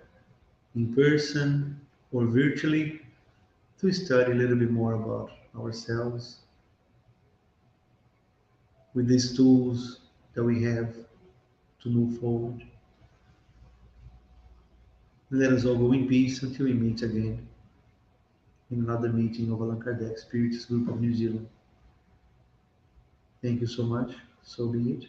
in person or virtually to study a little bit more about ourselves with these tools that we have to move forward. Let us all go in peace until we meet again in another meeting of Allan Kardec Spiritist Group of New Zealand. Thank you so much. So be it.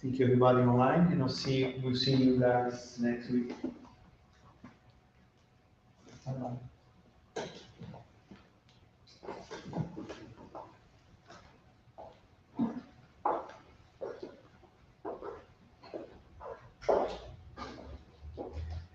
Thank you everybody online, and we'll see you guys next week.